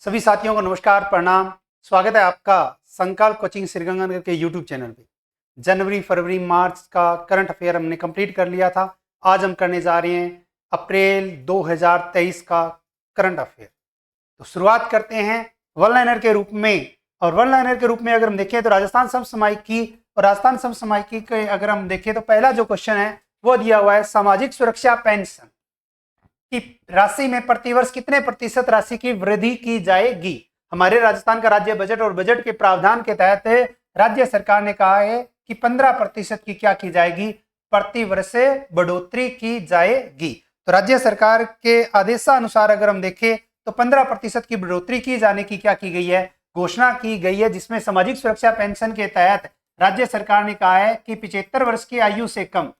सभी साथियों को नमस्कार, प्रणाम। स्वागत है आपका संकल्प कोचिंग श्रीगंगानगर के यूट्यूब चैनल पे। जनवरी, फरवरी, मार्च का करंट अफेयर हमने कंप्लीट कर लिया था। आज हम करने जा रहे हैं अप्रैल 2023 का करंट अफेयर। तो शुरुआत करते हैं वन लाइनर के रूप में। और वन लाइनर के रूप में अगर हम देखें तो राजस्थान समसामयिकी और राजस्थान समसामयिकी के अगर हम देखें तो पहला जो क्वेश्चन है वो दिया हुआ है, सामाजिक सुरक्षा पेंशन की राशि में प्रतिवर्ष कितने प्रतिशत राशि की वृद्धि की जाएगी। हमारे राजस्थान का राज्य बजट और बजट के प्रावधान के तहत राज्य सरकार ने कहा है कि 15% की क्या की जाएगी, प्रतिवर्ष बढ़ोतरी की जाएगी। तो राज्य सरकार के आदेशानुसार अगर हम देखें तो 15% की बढ़ोतरी की जाने की क्या की गई है, घोषणा की गई है, जिसमें सामाजिक सुरक्षा पेंशन के तहत राज्य सरकार ने कहा है कि 75 वर्ष की आयु से कम,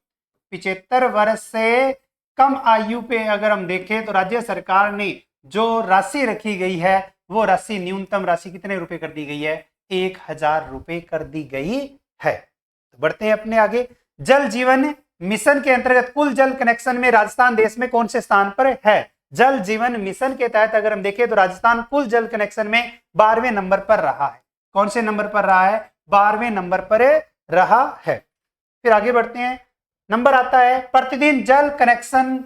75 वर्ष से कम आयु पे अगर हम देखें तो राज्य सरकार ने जो राशि रखी गई है वो राशि, न्यूनतम राशि कितने रुपए कर दी गई है, 1000 रुपए कर दी गई है। तो बढ़ते हैं अपने आगे। जल जीवन मिशन के अंतर्गत कुल जल कनेक्शन में राजस्थान देश में कौन से स्थान पर है। जल जीवन मिशन के तहत अगर हम देखें तो राजस्थान कुल जल कनेक्शन में 12वें नंबर पर रहा है। कौन से नंबर पर रहा है, 12वें नंबर पर रहा है। फिर आगे बढ़ते हैं। नंबर आता है प्रतिदिन जल कनेक्शन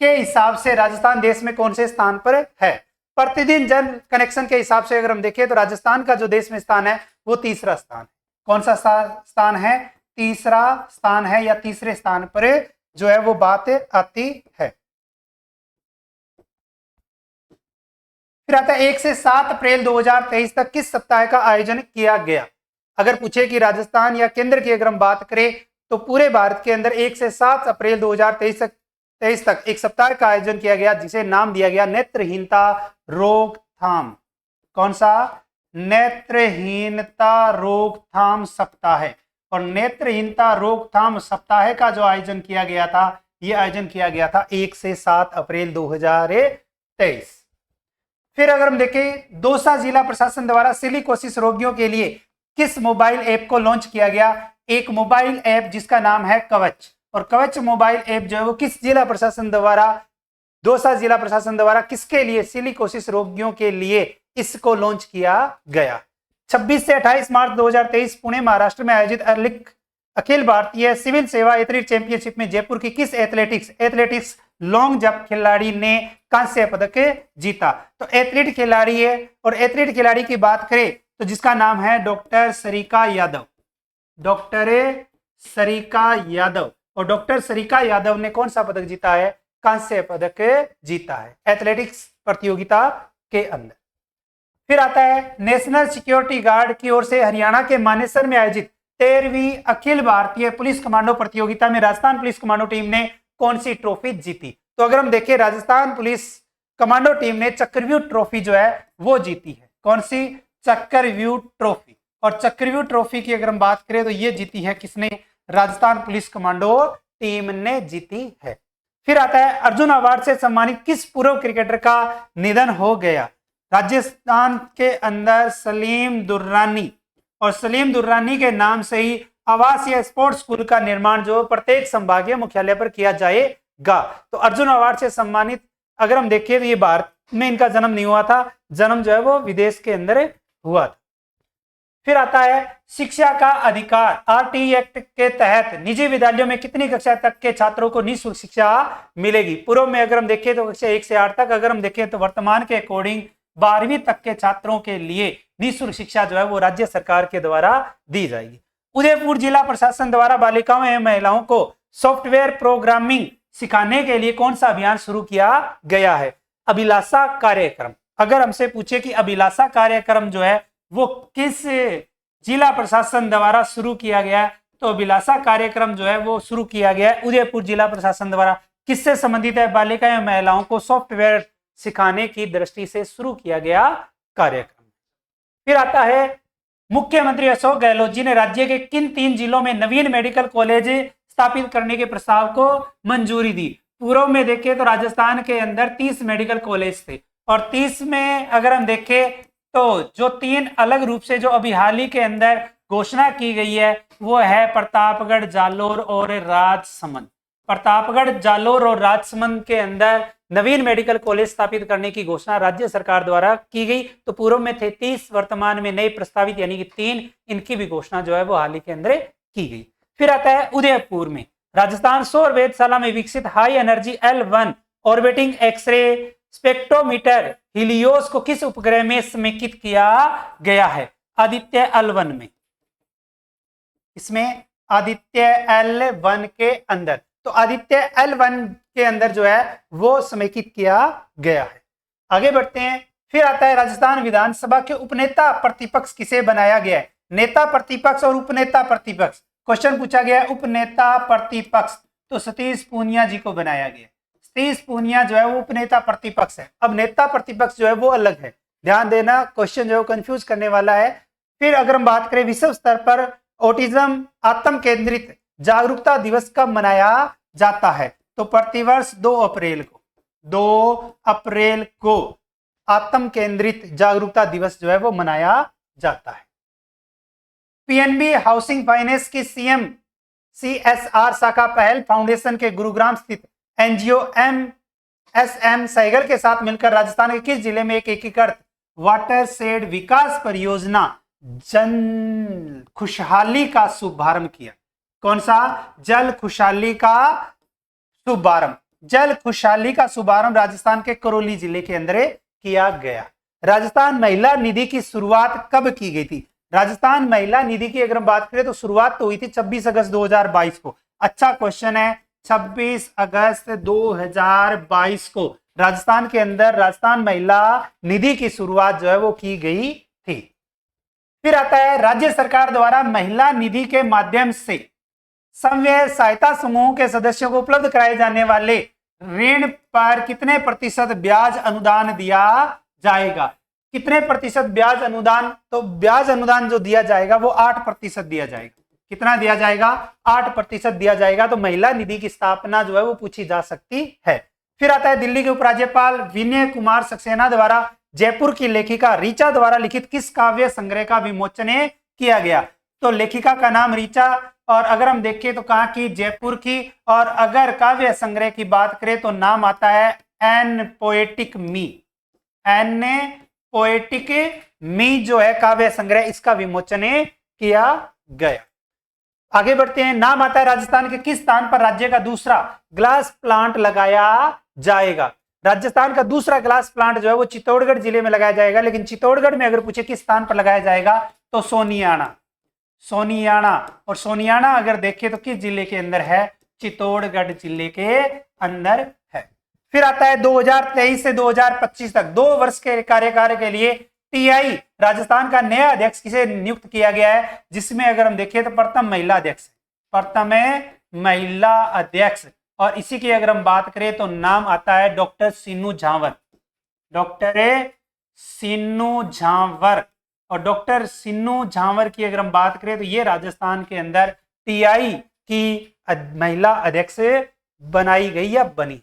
के हिसाब से राजस्थान देश में कौन से स्थान पर है। प्रतिदिन जल कनेक्शन के हिसाब से अगर हम देखें तो राजस्थान का जो देश में स्थान है वो तीसरा स्थान है। कौन सा स्थान है, तीसरा स्थान है, या तीसरे स्थान पर जो है वो बात आती है। फिर आता है 1 से 7 अप्रैल 2023 तक किस सप्ताह का आयोजन किया गया। अगर पूछे कि राजस्थान या केंद्र की अगर हम बात करें तो पूरे भारत के अंदर 1 से 7 अप्रैल 2023 तक एक सप्ताह का आयोजन किया गया, जिसे नाम दिया गया नेत्रहीनता रोकथाम। कौन सा, नेत्रहीनता रोकथाम सप्ताह है। और नेत्रहीनता रोकथाम सप्ताह का जो आयोजन किया गया था, यह आयोजन किया गया था 1 से 7 अप्रैल 2023। फिर अगर हम देखें, दौसा जिला प्रशासन द्वारा सिलिकोसिस रोगियों के लिए किस मोबाइल ऐप को लॉन्च किया गया। एक मोबाइल ऐप जिसका नाम है कवच। और कवच मोबाइल ऐप जो है वो किस जिला प्रशासन द्वारा, दौसा जिला प्रशासन द्वारा किसके लिए, सिलिकोसिस रोगियों के लिए इसको लॉन्च किया गया। 26 से 28 मार्च 2023 पुणे महाराष्ट्र में आयोजित अखिल भारतीय सिविल सेवा एथलीट चैंपियनशिप में जयपुर की किस एथलेटिक्स लॉन्ग जंप खिलाड़ी ने कांस्य पदक जीता। तो एथलीट खिलाड़ी है, और एथलीट खिलाड़ी की बात करें तो जिसका नाम है डॉक्टर सरिका यादव। डॉक्टर सरिका यादव। और डॉक्टर सरिका यादव ने कौन सा पदक जीता है, कांस्य पदक जीता है एथलेटिक्स प्रतियोगिता के अंदर। फिर आता है नेशनल सिक्योरिटी गार्ड की ओर से हरियाणा के मानेसर में आयोजित 13वीं अखिल भारतीय पुलिस कमांडो प्रतियोगिता में राजस्थान पुलिस कमांडो टीम ने कौन सी ट्रॉफी जीती। तो अगर हम देखें, राजस्थान पुलिस कमांडो टीम ने चक्रव्यूह ट्रॉफी जो है वो जीती है। कौन सी, चक्रव्यूह ट्रॉफी। और चक्रव्यूह ट्रॉफी की अगर हम बात करें तो ये जीती है किसने, राजस्थान पुलिस कमांडो टीम ने जीती है। फिर आता है अर्जुन अवार्ड से सम्मानित किस पूर्व क्रिकेटर का निधन हो गया। राजस्थान के अंदर सलीम दुर्रानी, और सलीम दुर्रानी के नाम से ही आवासीय स्पोर्ट्स स्कूल का निर्माण जो प्रत्येक संभागीय मुख्यालय पर किया जाएगा। तो अर्जुन अवार्ड से सम्मानित अगर हम देखें तो ये भारत में इनका जन्म नहीं हुआ था, जन्म जो है वो विदेश के अंदर हुआ था। फिर आता है शिक्षा का अधिकार। आरटी एक्ट के तहत निजी विद्यालयों में कितनी कक्षा तक के छात्रों को निःशुल्क शिक्षा मिलेगी। पूर्व में अगर हम देखें तो कक्षा 1 से 8 तक, अगर हम देखें तो वर्तमान के अकॉर्डिंग 12वीं तक के छात्रों के लिए निःशुल्क शिक्षा जो है वो राज्य सरकार के द्वारा दी जाएगी। उदयपुर जिला प्रशासन द्वारा बालिकाओं एवं महिलाओं को सॉफ्टवेयर प्रोग्रामिंग सिखाने के लिए कौन सा अभियान शुरू किया गया है, अभिलाषा कार्यक्रम। अगर हमसे पूछे कि अभिलाषा कार्यक्रम जो है वो किस जिला प्रशासन द्वारा शुरू किया गया है, तो अभिलाषा कार्यक्रम जो है वो शुरू किया गया है उदयपुर जिला प्रशासन द्वारा। किससे संबंधित है, बालिकाएं एवं महिलाओं को सॉफ्टवेयर सिखाने की दृष्टि से शुरू किया गया कार्यक्रम। फिर आता है मुख्यमंत्री अशोक गहलोत जी ने राज्य के किन 3 जिलों में नवीन मेडिकल कॉलेज स्थापित करने के प्रस्ताव को मंजूरी दी। पूर्व में देखें तो राजस्थान के अंदर 30 मेडिकल कॉलेज थे, और 30 में अगर हम देखें तो जो 3 अलग रूप से जो अभी हाल ही के अंदर घोषणा की गई है वो है प्रतापगढ़, जालोर और राजसमंद। प्रतापगढ़, जालोर और राजसमंद के अंदर नवीन मेडिकल कॉलेज स्थापित करने की घोषणा राज्य सरकार द्वारा की गई। तो पूर्व में थे 30, वर्तमान में नए प्रस्तावित यानी कि 3, इनकी भी घोषणा जो है वो हाल ही के अंदर की गई। फिर आता है उदयपुर में राजस्थान सौर वेधशाला में विकसित high energy L1 orbiting x ray spectrometer Helios को किस उपग्रह में समेकित किया गया है? आदित्य L1 में, इसमें आदित्य L1 के अंदर, तो आदित्य L1 के अंदर जो है वो समेकित किया गया है। आगे बढ़ते हैं। फिर आता है राजस्थान विधानसभा के उपनेता प्रतिपक्ष किसे बनाया गया है? नेता प्रतिपक्ष और उपनेता प्रतिपक्ष, क्वेश्चन पूछा गया है उपनेता प्रतिपक्ष, तो सतीश पूनिया जी को बनाया गया। सतीश पूनिया जो है वो उपनेता प्रतिपक्ष है। अब नेता प्रतिपक्ष जो है वो अलग है, ध्यान देना, क्वेश्चन जो है कंफ्यूज करने वाला है। फिर अगर हम बात करें विश्व स्तर पर ऑटिज्म आत्म केंद्रित जागरूकता दिवस कब मनाया जाता है? तो प्रतिवर्ष 2 अप्रैल को आत्म केंद्रित जागरूकता दिवस जो है वो मनाया जाता है। पीएनबी हाउसिंग फाइनेंस की सीएम CSR शाखा पहल फाउंडेशन के गुरुग्राम स्थित एनजीओ MSM सहगल के साथ मिलकर राजस्थान के किस जिले में एक एकीकृत वाटर शेड विकास परियोजना जन खुशहाली का शुभारंभ किया? कौन सा? जल खुशहाली का शुभारंभ। जल खुशहाली का शुभारंभ राजस्थान के करौली जिले के अंदर किया गया। राजस्थान महिला निधि की शुरुआत कब की गई थी? राजस्थान महिला निधि की अगर हम बात करें तो शुरुआत तो हुई थी 26 अगस्त 2022 को। अच्छा क्वेश्चन है, 26 अगस्त 2022 को राजस्थान के अंदर राजस्थान महिला निधि की शुरुआत जो है वो की गई थी। फिर आता है राज्य सरकार द्वारा महिला निधि के माध्यम से समव्य सहायता समूह के सदस्यों को उपलब्ध कराए जाने वाले ऋण पर कितने प्रतिशत ब्याज अनुदान दिया जाएगा? कितने प्रतिशत ब्याज अनुदान? तो ब्याज अनुदान जो दिया जाएगा वो 8% दिया जाएगा। कितना दिया जाएगा? 8% दिया जाएगा। तो महिला निधि की स्थापना जो है वो पूछी जा सकती है। फिर आता है दिल्ली के उपराज्यपाल विनय कुमार सक्सेना द्वारा जयपुर की लेखिका ऋचा द्वारा लिखित किस काव्य संग्रह का विमोचन किया गया? तो लेखिका का नाम ऋचा, और अगर हम देखें तो कहाँ की? जयपुर की। और अगर काव्य संग्रह की बात करें तो नाम आता है एन पोएटिक मी। एन पोएटिक मी जो है काव्य संग्रह, इसका विमोचन किया गया। आगे बढ़ते हैं। नाम आता है राजस्थान के किस स्थान पर राज्य का दूसरा ग्लास प्लांट लगाया जाएगा? राजस्थान का दूसरा ग्लास प्लांट जो है वो चित्तौड़गढ़ जिले में लगाया जाएगा। लेकिन चित्तौड़गढ़ में अगर पूछे किस स्थान पर लगाया जाएगा तो सोनियाना। सोनियाना, और सोनियाना अगर देखें तो किस जिले के अंदर है? चित्तौड़गढ़ जिले के अंदर है। फिर आता है 2023 से 2025 तक 2 वर्ष के कार्यकाल के लिए टीआई राजस्थान का नया अध्यक्ष किसे नियुक्त किया गया है? जिसमें अगर हम देखें तो प्रथम महिला अध्यक्ष, प्रथम महिला अध्यक्ष, और इसी की अगर हम बात करें तो नाम आता है डॉक्टर सीनू झांवर। डॉक्टर सीनू झांवर, और डॉक्टर सीनू झांवर की अगर हम बात करें तो ये राजस्थान के अंदर टीआई की महिला अध्यक्ष बनाई गई या बनी।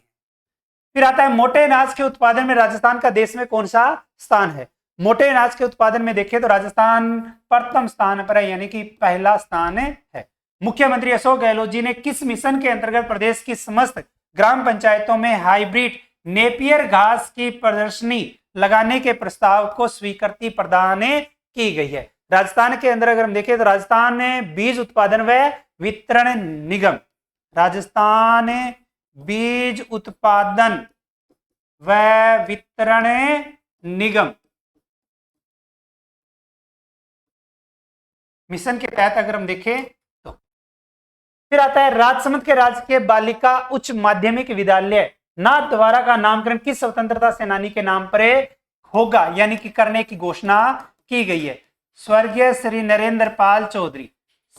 फिर आता है मोटे अनाज के उत्पादन में राजस्थान का देश में कौन सा स्थान है? मोटे अनाज के उत्पादन में देखें तो राजस्थान प्रथम स्थान पर है, यानी कि पहला स्थान है। मुख्यमंत्री अशोक गहलोत जी ने किस मिशन के अंतर्गत प्रदेश की समस्त ग्राम पंचायतों में हाइब्रिड नेपियर घास की प्रदर्शनी लगाने के प्रस्ताव को स्वीकृति प्रदान की गई है? राजस्थान के अंदर अगर हम देखें तो राजस्थान बीज उत्पादन व वितरण निगम, राजस्थान बीज उत्पादन व वितरण निगम मिशन के तहत अगर हम देखें तो। फिर आता है राजसमंद के राजकीय बालिका उच्च माध्यमिक विद्यालय नाथद्वारा का नामकरण किस स्वतंत्रता सेनानी के नाम पर होगा, यानी कि करने की घोषणा की गई है? स्वर्गीय श्री नरेंद्र पाल चौधरी।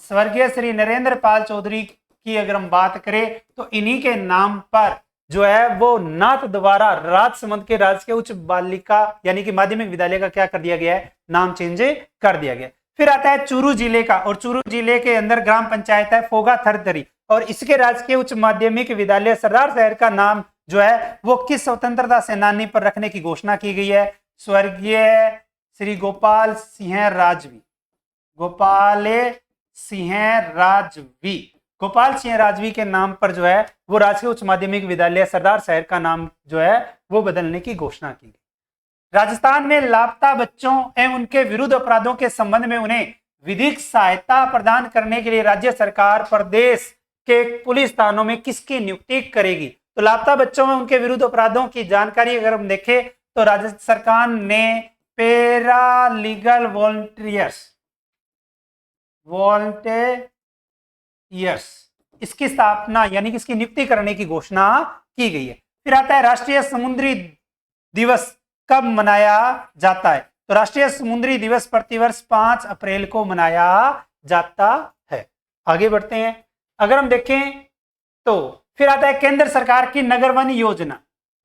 स्वर्गीय श्री नरेंद्र पाल चौधरी की अगर हम बात करें तो इन्हीं के नाम पर जो है वो नाथ द्वारा राजसमंद के राजकीय उच्च बालिका यानी कि माध्यमिक विद्यालय का क्या कर दिया गया है? नाम चेंज कर दिया गया। फिर आता है चूरू जिले का, और चूरू जिले के अंदर ग्राम पंचायत है फोगा थरथरी, और इसके राजकीय उच्च माध्यमिक विद्यालय सरदार शहर का नाम जो है वो किस स्वतंत्रता सेनानी पर रखने की घोषणा की गई है? स्वर्गीय श्री गोपाल सिंह राजवी। गोपाल सिंह राजवी, गोपाल सिंह राजवी के नाम पर जो है वो राजकीय उच्च माध्यमिक विद्यालय सरदार शहर का नाम जो है वो बदलने की घोषणा की गई। राजस्थान में लापता बच्चों एवं उनके विरुद्ध अपराधों के संबंध में उन्हें विधिक सहायता प्रदान करने के लिए राज्य सरकार प्रदेश के पुलिस थानों में किसकी नियुक्ति करेगी? तो लापता बच्चों में उनके विरुद्ध अपराधों की जानकारी अगर हम देखें तो राज्य सरकार ने पैरालीगल वॉलंटियर्स इसकी स्थापना यानी कि इसकी नियुक्ति करने की घोषणा की गई है। फिर आता है राष्ट्रीय समुद्री दिवस कब मनाया जाता है? तो राष्ट्रीय समुद्री दिवस प्रतिवर्ष 5 अप्रैल को मनाया जाता है। आगे बढ़ते हैं, अगर हम देखें तो फिर आता है केंद्र सरकार की नगर वन योजना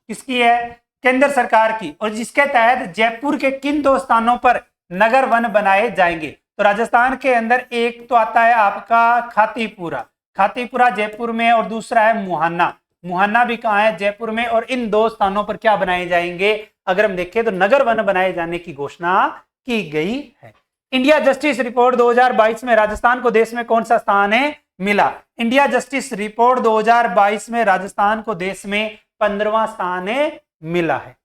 किसकी है? केंद्र सरकार की, और जिसके तहत जयपुर के किन 2 स्थानों पर नगर वन बनाए जाएंगे? तो राजस्थान के अंदर एक तो आता है आपका खातीपुरा जयपुर में, और दूसरा है मुहाना भी कहाँ है? जयपुर में। और इन 2 स्थानों पर क्या बनाए जाएंगे? अगर हम देखें तो नगर वन बनाए जाने की घोषणा की गई है। इंडिया जस्टिस रिपोर्ट 2022 में राजस्थान को देश में कौन सा स्थान है मिला? इंडिया जस्टिस रिपोर्ट 2022 में राजस्थान को देश में 15वां स्थान मिला है।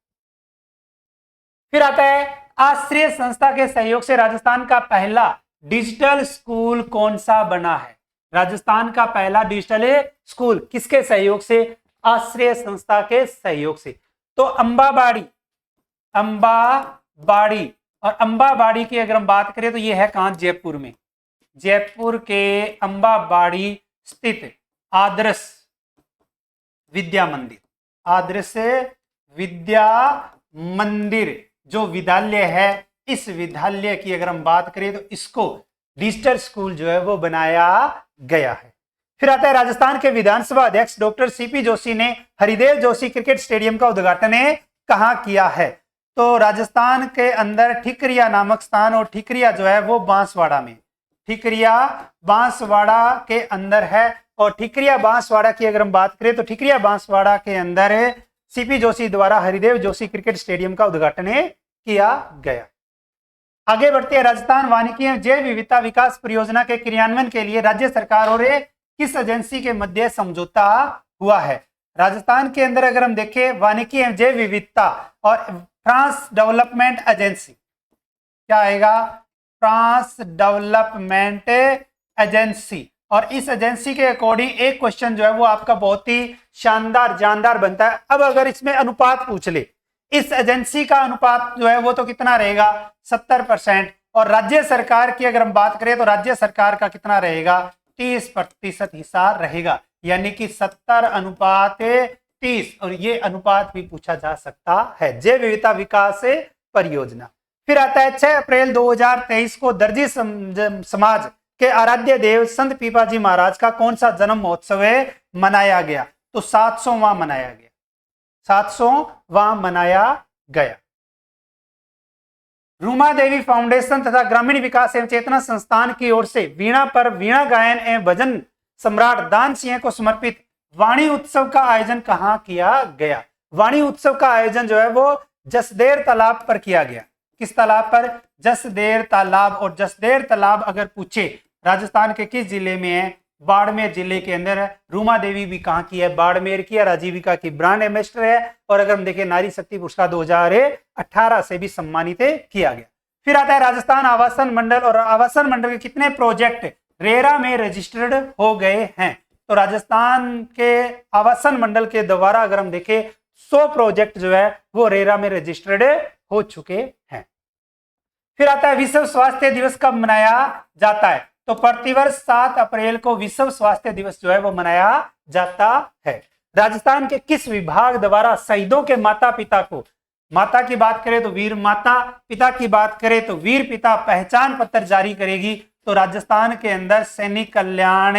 फिर आता है आश्रय संस्था के सहयोग से राजस्थान का पहला डिजिटल स्कूल कौन सा बना है? राजस्थान का पहला डिजिटल स्कूल किसके सहयोग से? आश्रय संस्था के सहयोग से। तो अंबाबाड़ी, और अंबाबाड़ी की अगर हम बात करें तो ये है कहां? जयपुर में। जयपुर के अंबाबाड़ी स्थित आदर्श विद्या मंदिर जो विद्यालय है, इस विद्यालय की अगर हम बात करें तो इसको डिजिटल स्कूल जो है वो बनाया गया है। फिर आता है राजस्थान के विधानसभा अध्यक्ष डॉक्टर सीपी जोशी ने हरिदेव जोशी क्रिकेट स्टेडियम का उद्घाटन कहाँ किया है? तो राजस्थान के अंदर ठिकरिया नामक स्थान, और ठिकरिया जो है वो बांसवाड़ा में, ठिकरिया बांसवाड़ा के अंदर है। और ठिकरिया बांसवाड़ा की अगर हम बात करें तो ठिकरिया बांसवाड़ा के अंदर सीपी जोशी द्वारा हरिदेव जोशी क्रिकेट स्टेडियम का उद्घाटन किया गया। आगे बढ़ते हैं, राजस्थान वानिकी एवं जैव विविधता विकास परियोजना के क्रियान्वयन के लिए राज्य सरकार और किस एजेंसी के मध्य समझौता हुआ है? राजस्थान के अंदर अगर हम देखें वानिकी एवं जैव विविधता और फ्रांस डेवलपमेंट एजेंसी, क्या आएगा? France development agency. और इस एजेंसी के अकॉर्डिंग एक क्वेश्चन जो है वो आपका बहुत ही शानदार जानदार बनता है। अब अगर इसमें अनुपात पूछ ले, इस एजेंसी का अनुपात जो है वो तो कितना रहेगा? 70%। और राज्य सरकार की अगर हम बात करें तो राज्य सरकार का कितना रहेगा? 30% हिस्सा रहेगा, यानी कि 70:30। और ये अनुपात भी पूछा जा सकता है। जैव विविधता विकास परियोजना। फिर आता है 6 अप्रैल 2023 को दर्जी समाज के आराध्य देव संत पीपाजी महाराज का कौन सा जन्म महोत्सव मनाया गया? तो 700वां मनाया गया, 700वां मनाया गया। रूमा देवी फाउंडेशन तथा ग्रामीण विकास एवं चेतना संस्थान की ओर से वीणा पर वीणा गायन एवं भजन सम्राट दान सिंह को समर्पित वाणी उत्सव का आयोजन कहाँ किया गया? वाणी उत्सव का आयोजन जो है वो जसदेर तालाब पर किया गया। किस तालाब पर? जसदेर तालाब। और जसदेर तालाब अगर पूछे राजस्थान के किस जिले में है? बाड़मेर जिले के अंदर है। रूमा देवी भी कहाँ की है? बाड़मेर की है। राजीविका की ब्रांड एम्बेसडर है। और अगर हम देखें नारी शक्ति पुरस्कार 2018 से भी सम्मानित किया गया। फिर आता है राजस्थान आवासन मंडल, और आवासन मंडल के कितने प्रोजेक्ट रेरा में रजिस्टर्ड हो गए हैं? तो राजस्थान के आवासन मंडल के द्वारा अगर हम देखें 100 प्रोजेक्ट जो है वो रेरा में रजिस्टर्ड हो चुके हैं। फिर आता है विश्व स्वास्थ्य दिवस कब मनाया जाता है? तो प्रतिवर्ष 7 अप्रैल को विश्व स्वास्थ्य दिवस जो है वो मनाया जाता है। राजस्थान के किस विभाग द्वारा शहीदों के माता पिता को, माता की बात करें तो वीर माता, पिता की बात करें तो वीर पिता पहचान पत्र जारी करेगी? तो राजस्थान के अंदर सैनिक कल्याण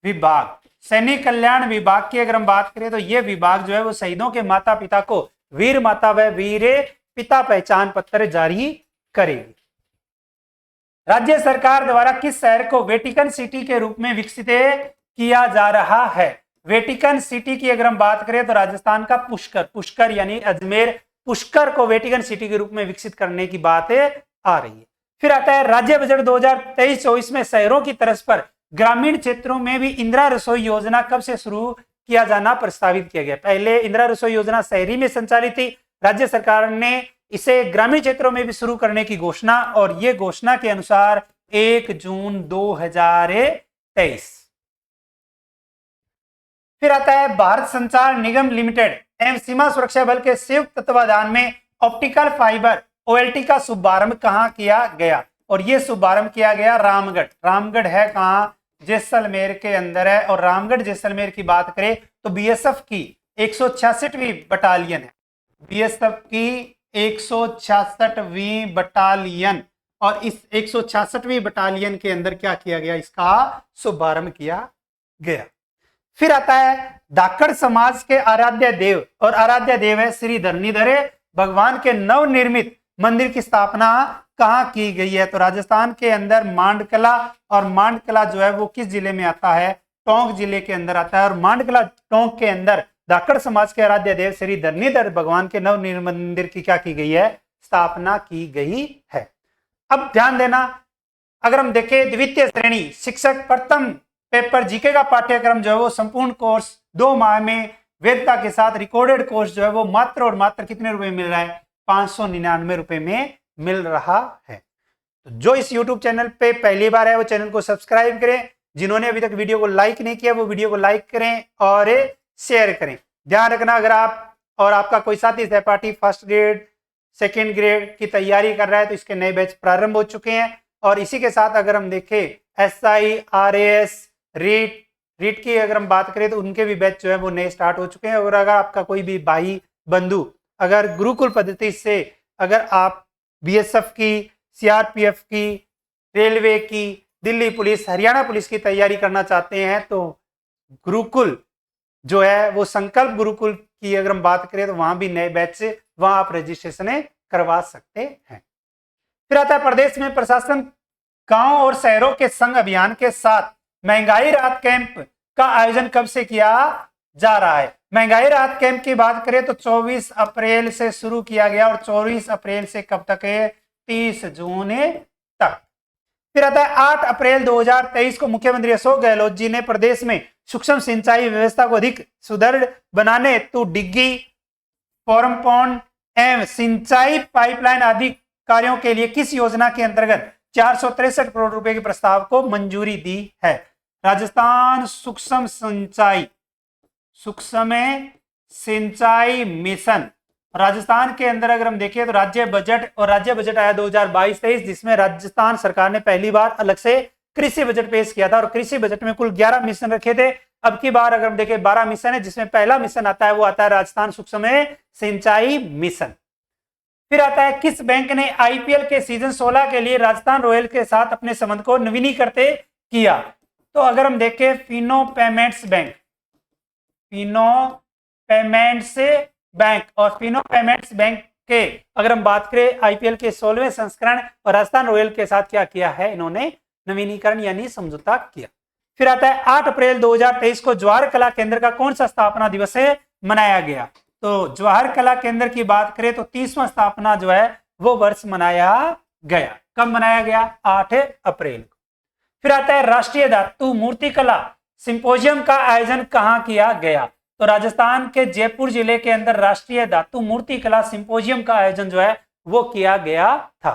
विभाग, सैनिक कल्याण विभाग की अगर हम बात करें तो यह विभाग जो है वो शहीदों के माता पिता को वीर माता व वीर पिता पहचान पत्र जारी करेगी। राज्य सरकार द्वारा किस शहर को वेटिकन सिटी के रूप में विकसित किया जा रहा है? वेटिकन सिटी की अगर हम बात करें तो राजस्थान का पुष्कर यानी अजमेर, पुष्कर को वेटिकन सिटी के रूप में विकसित करने की बात आ रही है। फिर आता है राज्य बजट 2023-24 में शहरों की तर्ज पर ग्रामीण क्षेत्रों में भी इंदिरा रसोई योजना कब से शुरू किया जाना प्रस्तावित किया गया? पहले इंदिरा रसोई योजना शहरी में संचालित थी, राज्य सरकार ने इसे ग्रामीण क्षेत्रों में भी शुरू करने की घोषणा, और ये घोषणा के अनुसार 1 जून 2023। फिर आता है भारत संचार निगम लिमिटेड एवं सीमा सुरक्षा बल के संयुक्त तत्वाधान में ऑप्टिकल फाइबर OLT का शुभारंभ कहां किया गया? और यह शुभारंभ किया गया रामगढ़। रामगढ़ है कहां? जैसलमेर के अंदर है। और रामगढ़ जैसलमेर की बात करें तो BSF की 166वीं बटालियन है, BSF की 166वीं बटालियन, और इस 166वीं बटालियन के अंदर क्या किया गया? इसका शुभारंभ किया गया। फिर आता है धाकड़ समाज के आराध्य देव, और आराध्य देव है श्री धरणीधर भगवान के नवनिर्मित मंदिर की स्थापना कहां की गई है? तो राजस्थान के अंदर मांडकला, और मांडकला जो है वो किस जिले में आता है? टोंक जिले के अंदर आता है। और मांडकला टोंक के अंदर धाकड़ समाज के आराध्य देव श्री धरणीधर भगवान के नवनिर्मित मंदिर की क्या की गई है? स्थापना की गई है। अब ध्यान देना, अगर हम देखें द्वितीय श्रेणी शिक्षक प्रथम पेपर जीके का पाठ्यक्रम जो है वो संपूर्ण कोर्स 2 माह में वैधता के साथ रिकॉर्डेड कोर्स जो है वो मात्र और मात्र कितने रुपए मिल रहा है? 599 रुपए में मिल रहा है। तो जो इस YouTube चैनल पे पहली बार है वो चैनल को सब्सक्राइब करें, जिन्होंने अभी तक वीडियो को लाइक नहीं किया वो वीडियो को लाइक करें और शेयर करें। ध्यान रखना, अगर आप और आपका कोई साथी सहपाठी फर्स्ट ग्रेड सेकेंड ग्रेड की तैयारी कर रहा है तो इसके नए बैच प्रारंभ हो चुके हैं। और इसी के साथ अगर हम देखें SI RAS रीट की अगर हम बात करें तो उनके भी बैच जो है वो नए स्टार्ट हो चुके हैं। और अगर आपका कोई भी भाई बंधु अगर गुरुकुल पद्धति से अगर आप BSF की, CRPF की, रेलवे की, दिल्ली पुलिस, हरियाणा पुलिस की तैयारी करना चाहते हैं तो गुरुकुल जो है वो संकल्प गुरुकुल की अगर हम बात करें तो वहां भी नए बैच से वहां आप रजिस्ट्रेशन करवा सकते हैं। फिर आता है प्रदेश में प्रशासन गांव और शहरों के संघ अभियान के साथ महंगाई राहत कैंप का आयोजन कब से किया जा रहा है? महंगाई राहत कैंप की बात करें तो 24 अप्रैल से शुरू किया गया, और 24 अप्रैल से कब तक है? 30 जून तक। फिर आता है 8 अप्रैल 2023 को मुख्यमंत्री अशोक गहलोत जी ने प्रदेश में सूक्ष्म सिंचाई व्यवस्था को अधिक सुदृढ़ बनाने हेतु डिग्गी, फॉरम पॉन्ड एवं सिंचाई पाइपलाइन आदि कार्यों के लिए किस योजना के अंतर्गत 463 करोड़ रुपए के प्रस्ताव को मंजूरी दी है? राजस्थान सूक्ष्म सिंचाई मिशन। राजस्थान के अंदर अगर हम देखें तो राज्य बजट आया 2022-23 जिसमें राजस्थान सरकार ने पहली बार अलग से कृषि बजट पेश किया था, और कृषि बजट में कुल 11 मिशन रखे थे। अब की बार अगर हम देखें 12 मिशन है, जिसमें पहला मिशन आता है वो आता है राजस्थान सूक्ष्म सिंचाई मिशन। फिर आता है किस बैंक ने IPL के सीजन 16 के लिए राजस्थान रॉयल के साथ अपने संबंध को नवीनीकृत किया? तो अगर हम देखें फिनो पेमेंट्स बैंक, और फिनो पेमेंट्स बैंक के अगर हम बात करें IPL के 16वें संस्करण और राजस्थान रॉयल के साथ क्या किया है? इन्होंने नवीनीकरण यानी समझौता किया। फिर आता है 8 अप्रैल 2023 को जवाहर कला केंद्र का कौन सा स्थापना दिवस मनाया गया? तो जवाहर कला केंद्र की बात करें तो 30वां स्थापना जो है वो वर्ष मनाया गया। कब मनाया गया? 8 अप्रैल को। फिर आता है राष्ट्रीय धातु मूर्ति कला सिंपोजियम का आयोजन कहां किया गया? तो राजस्थान के जयपुर जिले के अंदर राष्ट्रीय धातु मूर्ति कला सिंपोजियम का आयोजन जो है वो किया गया था।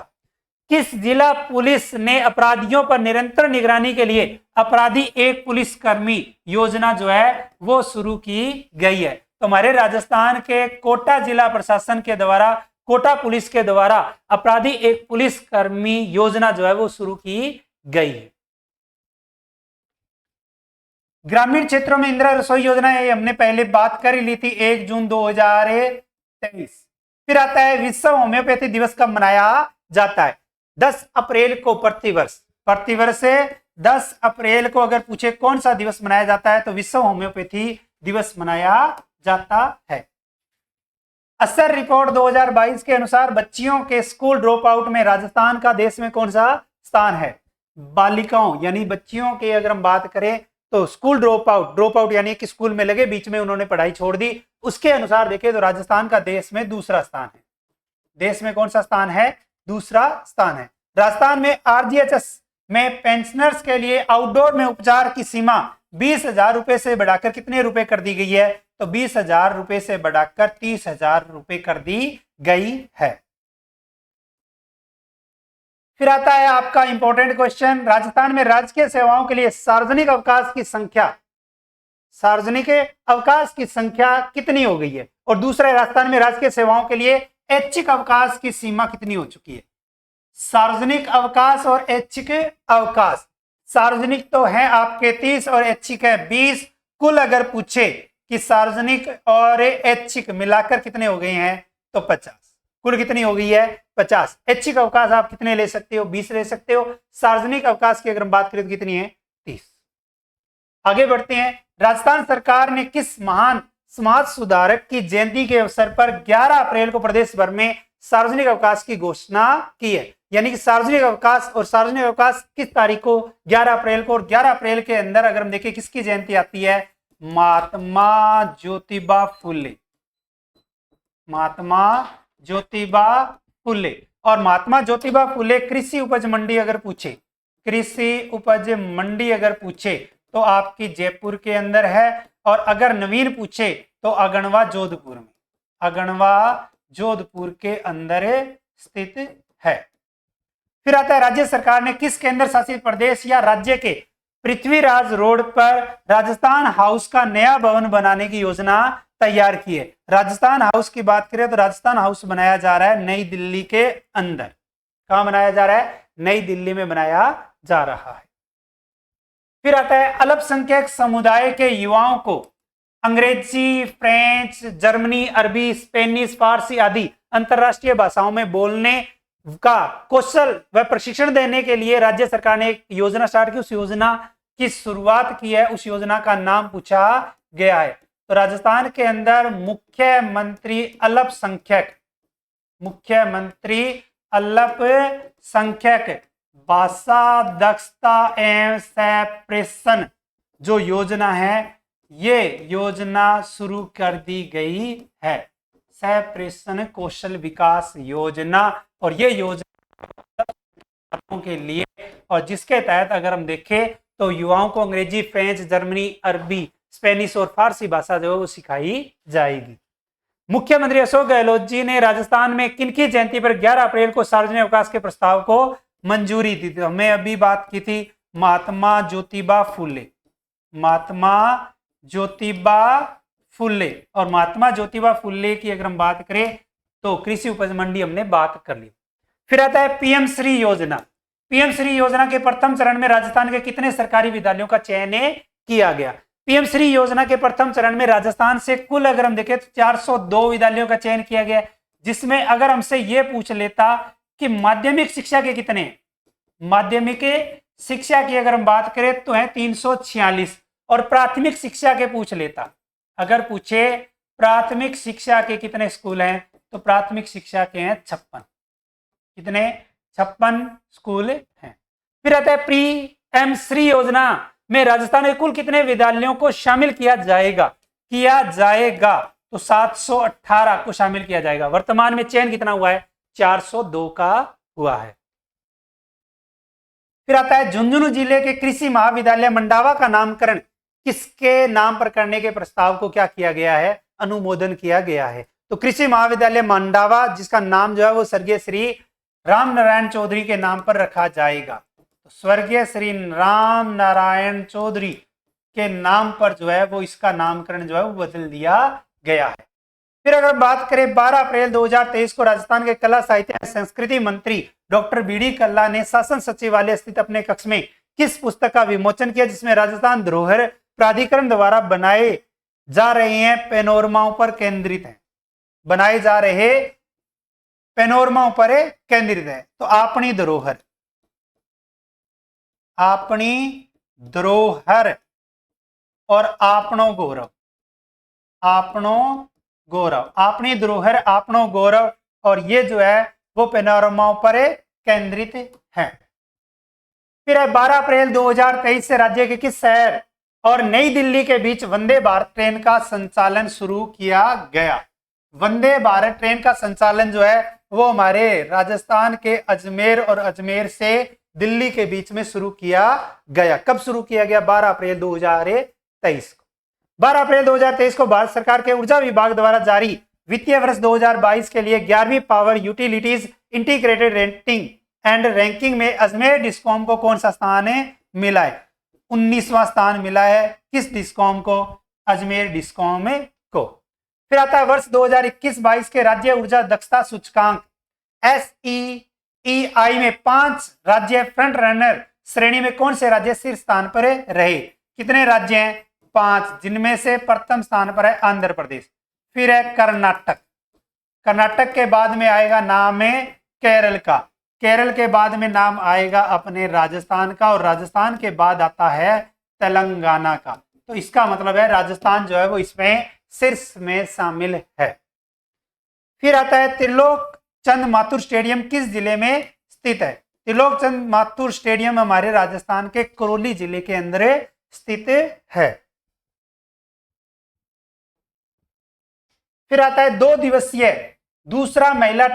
किस जिला पुलिस ने अपराधियों पर निरंतर निगरानी के लिए अपराधी एक पुलिसकर्मी योजना जो है वो शुरू की गई है? तो हमारे राजस्थान के कोटा जिला प्रशासन के द्वारा, कोटा पुलिस के द्वारा अपराधी एक पुलिसकर्मी योजना जो है वो शुरू की गई है। ग्रामीण क्षेत्रों में इंदिरा रसोई योजना है, हमने पहले बात कर ही ली थी, 1 जून 2023। फिर आता है विश्व होम्योपैथी दिवस कब मनाया जाता है? 10 अप्रैल को प्रतिवर्ष से 10 अप्रैल को अगर पूछे कौन सा दिवस मनाया जाता है तो विश्व होम्योपैथी दिवस मनाया जाता है। असर रिपोर्ट 2022 के अनुसार बच्चियों के स्कूल ड्रॉप आउट में राजस्थान का देश में कौन सा स्थान है? बालिकाओं यानी बच्चियों की अगर हम बात करें तो स्कूल ड्रॉप आउट यानी कि स्कूल में लगे बीच में उन्होंने पढ़ाई छोड़ दी, उसके अनुसार देखें तो राजस्थान का देश में दूसरा स्थान है। देश में कौन सा स्थान है? दूसरा स्थान है। राजस्थान में RGHS में पेंशनर्स के लिए आउटडोर में उपचार की सीमा 20,000 रुपए से बढ़ाकर कितने रुपए कर दी गई है? तो 20,000 रुपए से बढ़ाकर 30,000 रुपए कर दी गई है। फिर आता है आपका इंपॉर्टेंट क्वेश्चन, राजस्थान में राजकीय सेवाओं के लिए सार्वजनिक अवकाश की संख्या कितनी हो गई है? और दूसरा, राजस्थान में राजकीय सेवाओं के लिए ऐच्छिक अवकाश की सीमा कितनी हो चुकी है? सार्वजनिक अवकाश और ऐच्छिक अवकाश, सार्वजनिक तो है आपके 30 और ऐच्छिक है 20। कुल अगर पूछे कि सार्वजनिक और ऐच्छिक मिलाकर कितने हो गए हैं तो 50। कुल कितनी हो गई है? 50। ऐच्छिक अवकाश आप कितने ले सकते हो? 20 ले सकते हो। सार्वजनिक अवकाश की अगर हम बात करें तो कितनी है? 30। आगे बढ़ते हैं। राजस्थान सरकार ने किस महान समाज सुधारक की जयंती के अवसर पर 11 अप्रैल को प्रदेश भर में सार्वजनिक अवकाश की घोषणा की है? यानी कि सार्वजनिक अवकाश किस तारीख को? 11 अप्रैल को। और 11 अप्रैल के अंदर अगर हम देखें किसकी जयंती आती है? महात्मा ज्योतिबा फुले। महात्मा ज्योतिबा फुले। और महात्मा ज्योतिबा फुले कृषि उपज मंडी अगर पूछे, तो आपकी जयपुर के अंदर है। और अगर नवीन पूछे तो अगणवा जोधपुर में, जोधपुर के अंदर स्थित है। फिर आता है, राज्य सरकार ने किस केंद्र शासित प्रदेश या राज्य के पृथ्वीराज रोड पर राजस्थान हाउस का नया भवन बनाने की योजना तैयार की है? राजस्थान हाउस की बात करें तो राजस्थान हाउस बनाया जा रहा है नई दिल्ली के अंदर। कहां बनाया जा रहा है? नई दिल्ली में बनाया जा रहा है। फिर आता है, अल्पसंख्यक समुदाय के युवाओं को अंग्रेजी, फ्रेंच, जर्मनी, अरबी, स्पेनिश, फारसी आदि अंतरराष्ट्रीय भाषाओं में बोलने का कौशल व प्रशिक्षण देने के लिए राज्य सरकार ने एक योजना स्टार्ट की। उस योजना की शुरुआत की है, उस योजना का नाम पूछा गया है। तो राजस्थान के अंदर मुख्यमंत्री अल्पसंख्यक भाषा दक्षता एवं संप्रेषण जो योजना है, ये योजना शुरू कर दी गई है, संप्रेषण कौशल विकास योजना। और ये योजना के लिए, और जिसके तहत अगर हम देखें तो युवाओं को अंग्रेजी, फ्रेंच, जर्मनी, अरबी, स्पेनिश और फारसी भाषा जो है वो सिखाई जाएगी। मुख्यमंत्री अशोक गहलोत जी ने राजस्थान में किनकी जयंती पर 11 अप्रैल को सार्वजनिक अवकाश के प्रस्ताव को मंजूरी दी थी? हमने अभी बात की थी महात्मा ज्योतिबा फुले। और महात्मा ज्योतिबा फुले की अगर हम बात करें तो कृषि उपज मंडी हमने बात कर ली। फिर आता है पीएम श्री योजना। पीएम श्री योजना के प्रथम चरण में राजस्थान के कितने सरकारी विद्यालयों का चयन किया गया? पीएम श्री योजना के प्रथम चरण में राजस्थान से कुल अगर हम देखें तो 402 विद्यालयों का चयन किया गया, जिसमें अगर हमसे यह पूछ लेता कि माध्यमिक शिक्षा के कितने, माध्यमिक शिक्षा की अगर हम बात करें तो है 346, और प्राथमिक शिक्षा के पूछ लेता, अगर पूछे प्राथमिक शिक्षा के कितने स्कूल हैं तो प्राथमिक शिक्षा के हैं 56। कितने? 56 स्कूल हैं। फिर आता है पीएम श्री योजना में राजस्थान के कुल कितने विद्यालयों को शामिल किया जाएगा? तो 718 को शामिल किया जाएगा। वर्तमान में चयन कितना हुआ है? 402 का हुआ है। फिर आता है झुंझुनू जिले के कृषि महाविद्यालय मंडावा का नामकरण किसके नाम पर करने के प्रस्ताव को क्या किया गया है? अनुमोदन किया गया है। तो कृषि महाविद्यालय मंडावा, जिसका नाम जो है वो स्वर्गीय श्री राम नारायण चौधरी के नाम पर रखा जाएगा। तो स्वर्गीय श्री राम नारायण चौधरी के नाम पर जो है वो इसका नामकरण जो है वो बदल दिया गया है। फिर अगर बात करें 12 अप्रैल 2023 को राजस्थान के कला, साहित्य एवं संस्कृति मंत्री डॉक्टर बीडी कल्ला ने शासन सचिवालय स्थित अपने कक्ष में किस पुस्तक का विमोचन किया, जिसमें राजस्थान धरोहर प्राधिकरण द्वारा बनाए जा रहे हैं पैनोरमाओं पर केंद्रित है, बनाए जा रहे पैनोरमाओं पर केंद्रित है। तो अपनी धरोहर और आपनो गौरव, अपनी धरोहर आपनो गौरव, और ये जो है वो पैनोरमाओं पर केंद्रित है। फिर 12 अप्रैल 2023 से राज्य के किस शहर और नई दिल्ली के बीच वंदे भारत ट्रेन का संचालन शुरू किया गया? वंदे भारत ट्रेन का संचालन जो है वो हमारे राजस्थान के अजमेर और अजमेर से दिल्ली के बीच में शुरू किया गया। कब शुरू किया गया? 12 अप्रैल 2023 को। 12 अप्रैल 2023 को भारत सरकार के ऊर्जा विभाग द्वारा जारी वित्तीय वर्ष 2022 के लिए 11वीं power utilities integrated rating and ranking में अजमेर डिस्कॉम को कौन सा स्थान मिला है? 19वां स्थान मिला है। किस डिस्कॉम को? अजमेर डिस्कॉम को। फिर आता है वर्ष 2021-22 के राज्य ऊर्जा दक्षता सूचकांक SEEI में 5 राज्य फ्रंट रनर श्रेणी में कौन से राज्य शीर्ष स्थान पर रहे? कितने राज्य हैं? 5, जिनमें से प्रथम स्थान पर है आंध्र प्रदेश, फिर है कर्नाटक, कर्नाटक के बाद में आएगा नाम है केरल का, केरल के बाद में नाम आएगा अपने राजस्थान का, और राजस्थान के बाद आता है तेलंगाना का। तो इसका मतलब है राजस्थान जो है वो इसमें शीर्ष में शामिल है। फिर आता है त्रिलोक चंद माथुर स्टेडियम किस जिले में स्थित है? त्रिलोक चंद माथुर स्टेडियम हमारे राजस्थान के करौली जिले के अंदर स्थित है। फिर आता है 2 दिवसीय दूसरा महिला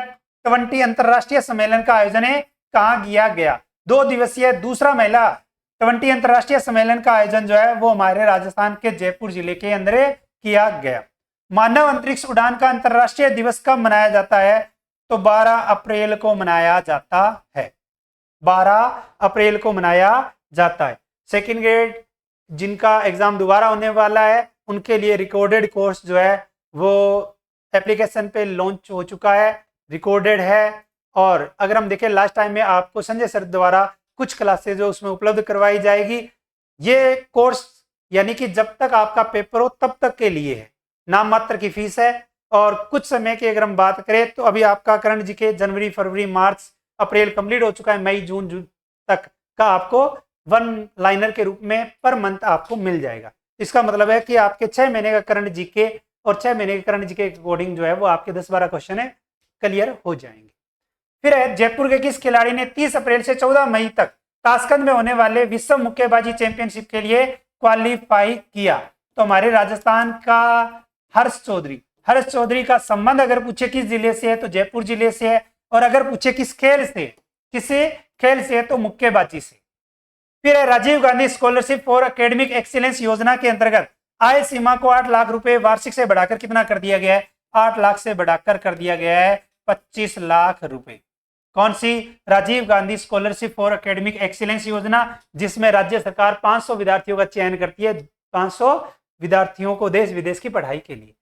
20 अंतरराष्ट्रीय सम्मेलन का आयोजन कहां किया गया? 2 दिवसीय दूसरा महिला 20 अंतरराष्ट्रीय सम्मेलन का आयोजन जो है वो हमारे राजस्थान के जयपुर जिले के अंदर किया गया। मानव अंतरिक्ष उड़ान का अंतरराष्ट्रीय दिवस कब मनाया जाता है? तो 12 अप्रैल को मनाया जाता है। 12 अप्रैल को मनाया जाता है। सेकेंड ग्रेड जिनका एग्जाम दोबारा होने वाला है उनके लिए रिकॉर्डेड कोर्स जो है वो एप्लीकेशन पे लॉन्च हो चुका है, रिकॉर्डेड है। और अगर हम देखें लास्ट टाइम में आपको संजय सर द्वारा कुछ क्लासेज जो उसमें उपलब्ध करवाई जाएगी। ये कोर्स यानी कि जब तक आपका पेपर हो तब तक के लिए है, नाम मात्र की फीस है। और कुछ समय की अगर हम बात करें तो अभी आपका करंट जीके जनवरी, फरवरी, मार्च, अप्रैल कंप्लीट हो चुका है। मई, जून तक का आपको 1 लाइनर के रूप में पर मंथ आपको मिल जाएगा। इसका मतलब है कि आपके 6 महीने का करंट जीके और 6 महीने के करंट जीके के अकॉर्डिंग जो है वो आपके 10-12 क्वेश्चन है क्लियर हो जाएंगे। फिर है जयपुर के किस खिलाड़ी ने 30 अप्रैल से 14 मई तक ताशकंद में होने वाले विश्व मुक्केबाजी चैंपियनशिप के लिए क्वालिफाई किया? तो हमारे राजस्थान का हर्ष चौधरी। हर्ष चौधरी का संबंध अगर पूछे किस जिले से है तो जयपुर जिले से है, और अगर पूछे किस खेल से, किसी खेल से है तो मुक्केबाजी से। फिर है Rajiv Gandhi scholarship for academic excellence योजना के अंतर्गत आय सीमा को 8 लाख रुपए वार्षिक से बढ़ाकर कितना कर दिया गया है? 8 लाख से बढ़ाकर कर दिया गया है 25 लाख रुपए। कौन सी? Rajiv Gandhi scholarship for academic excellence योजना, जिसमें राज्य सरकार 500 विद्यार्थियों का चयन करती है, 500 विद्यार्थियों को देश विदेश की पढ़ाई के लिए।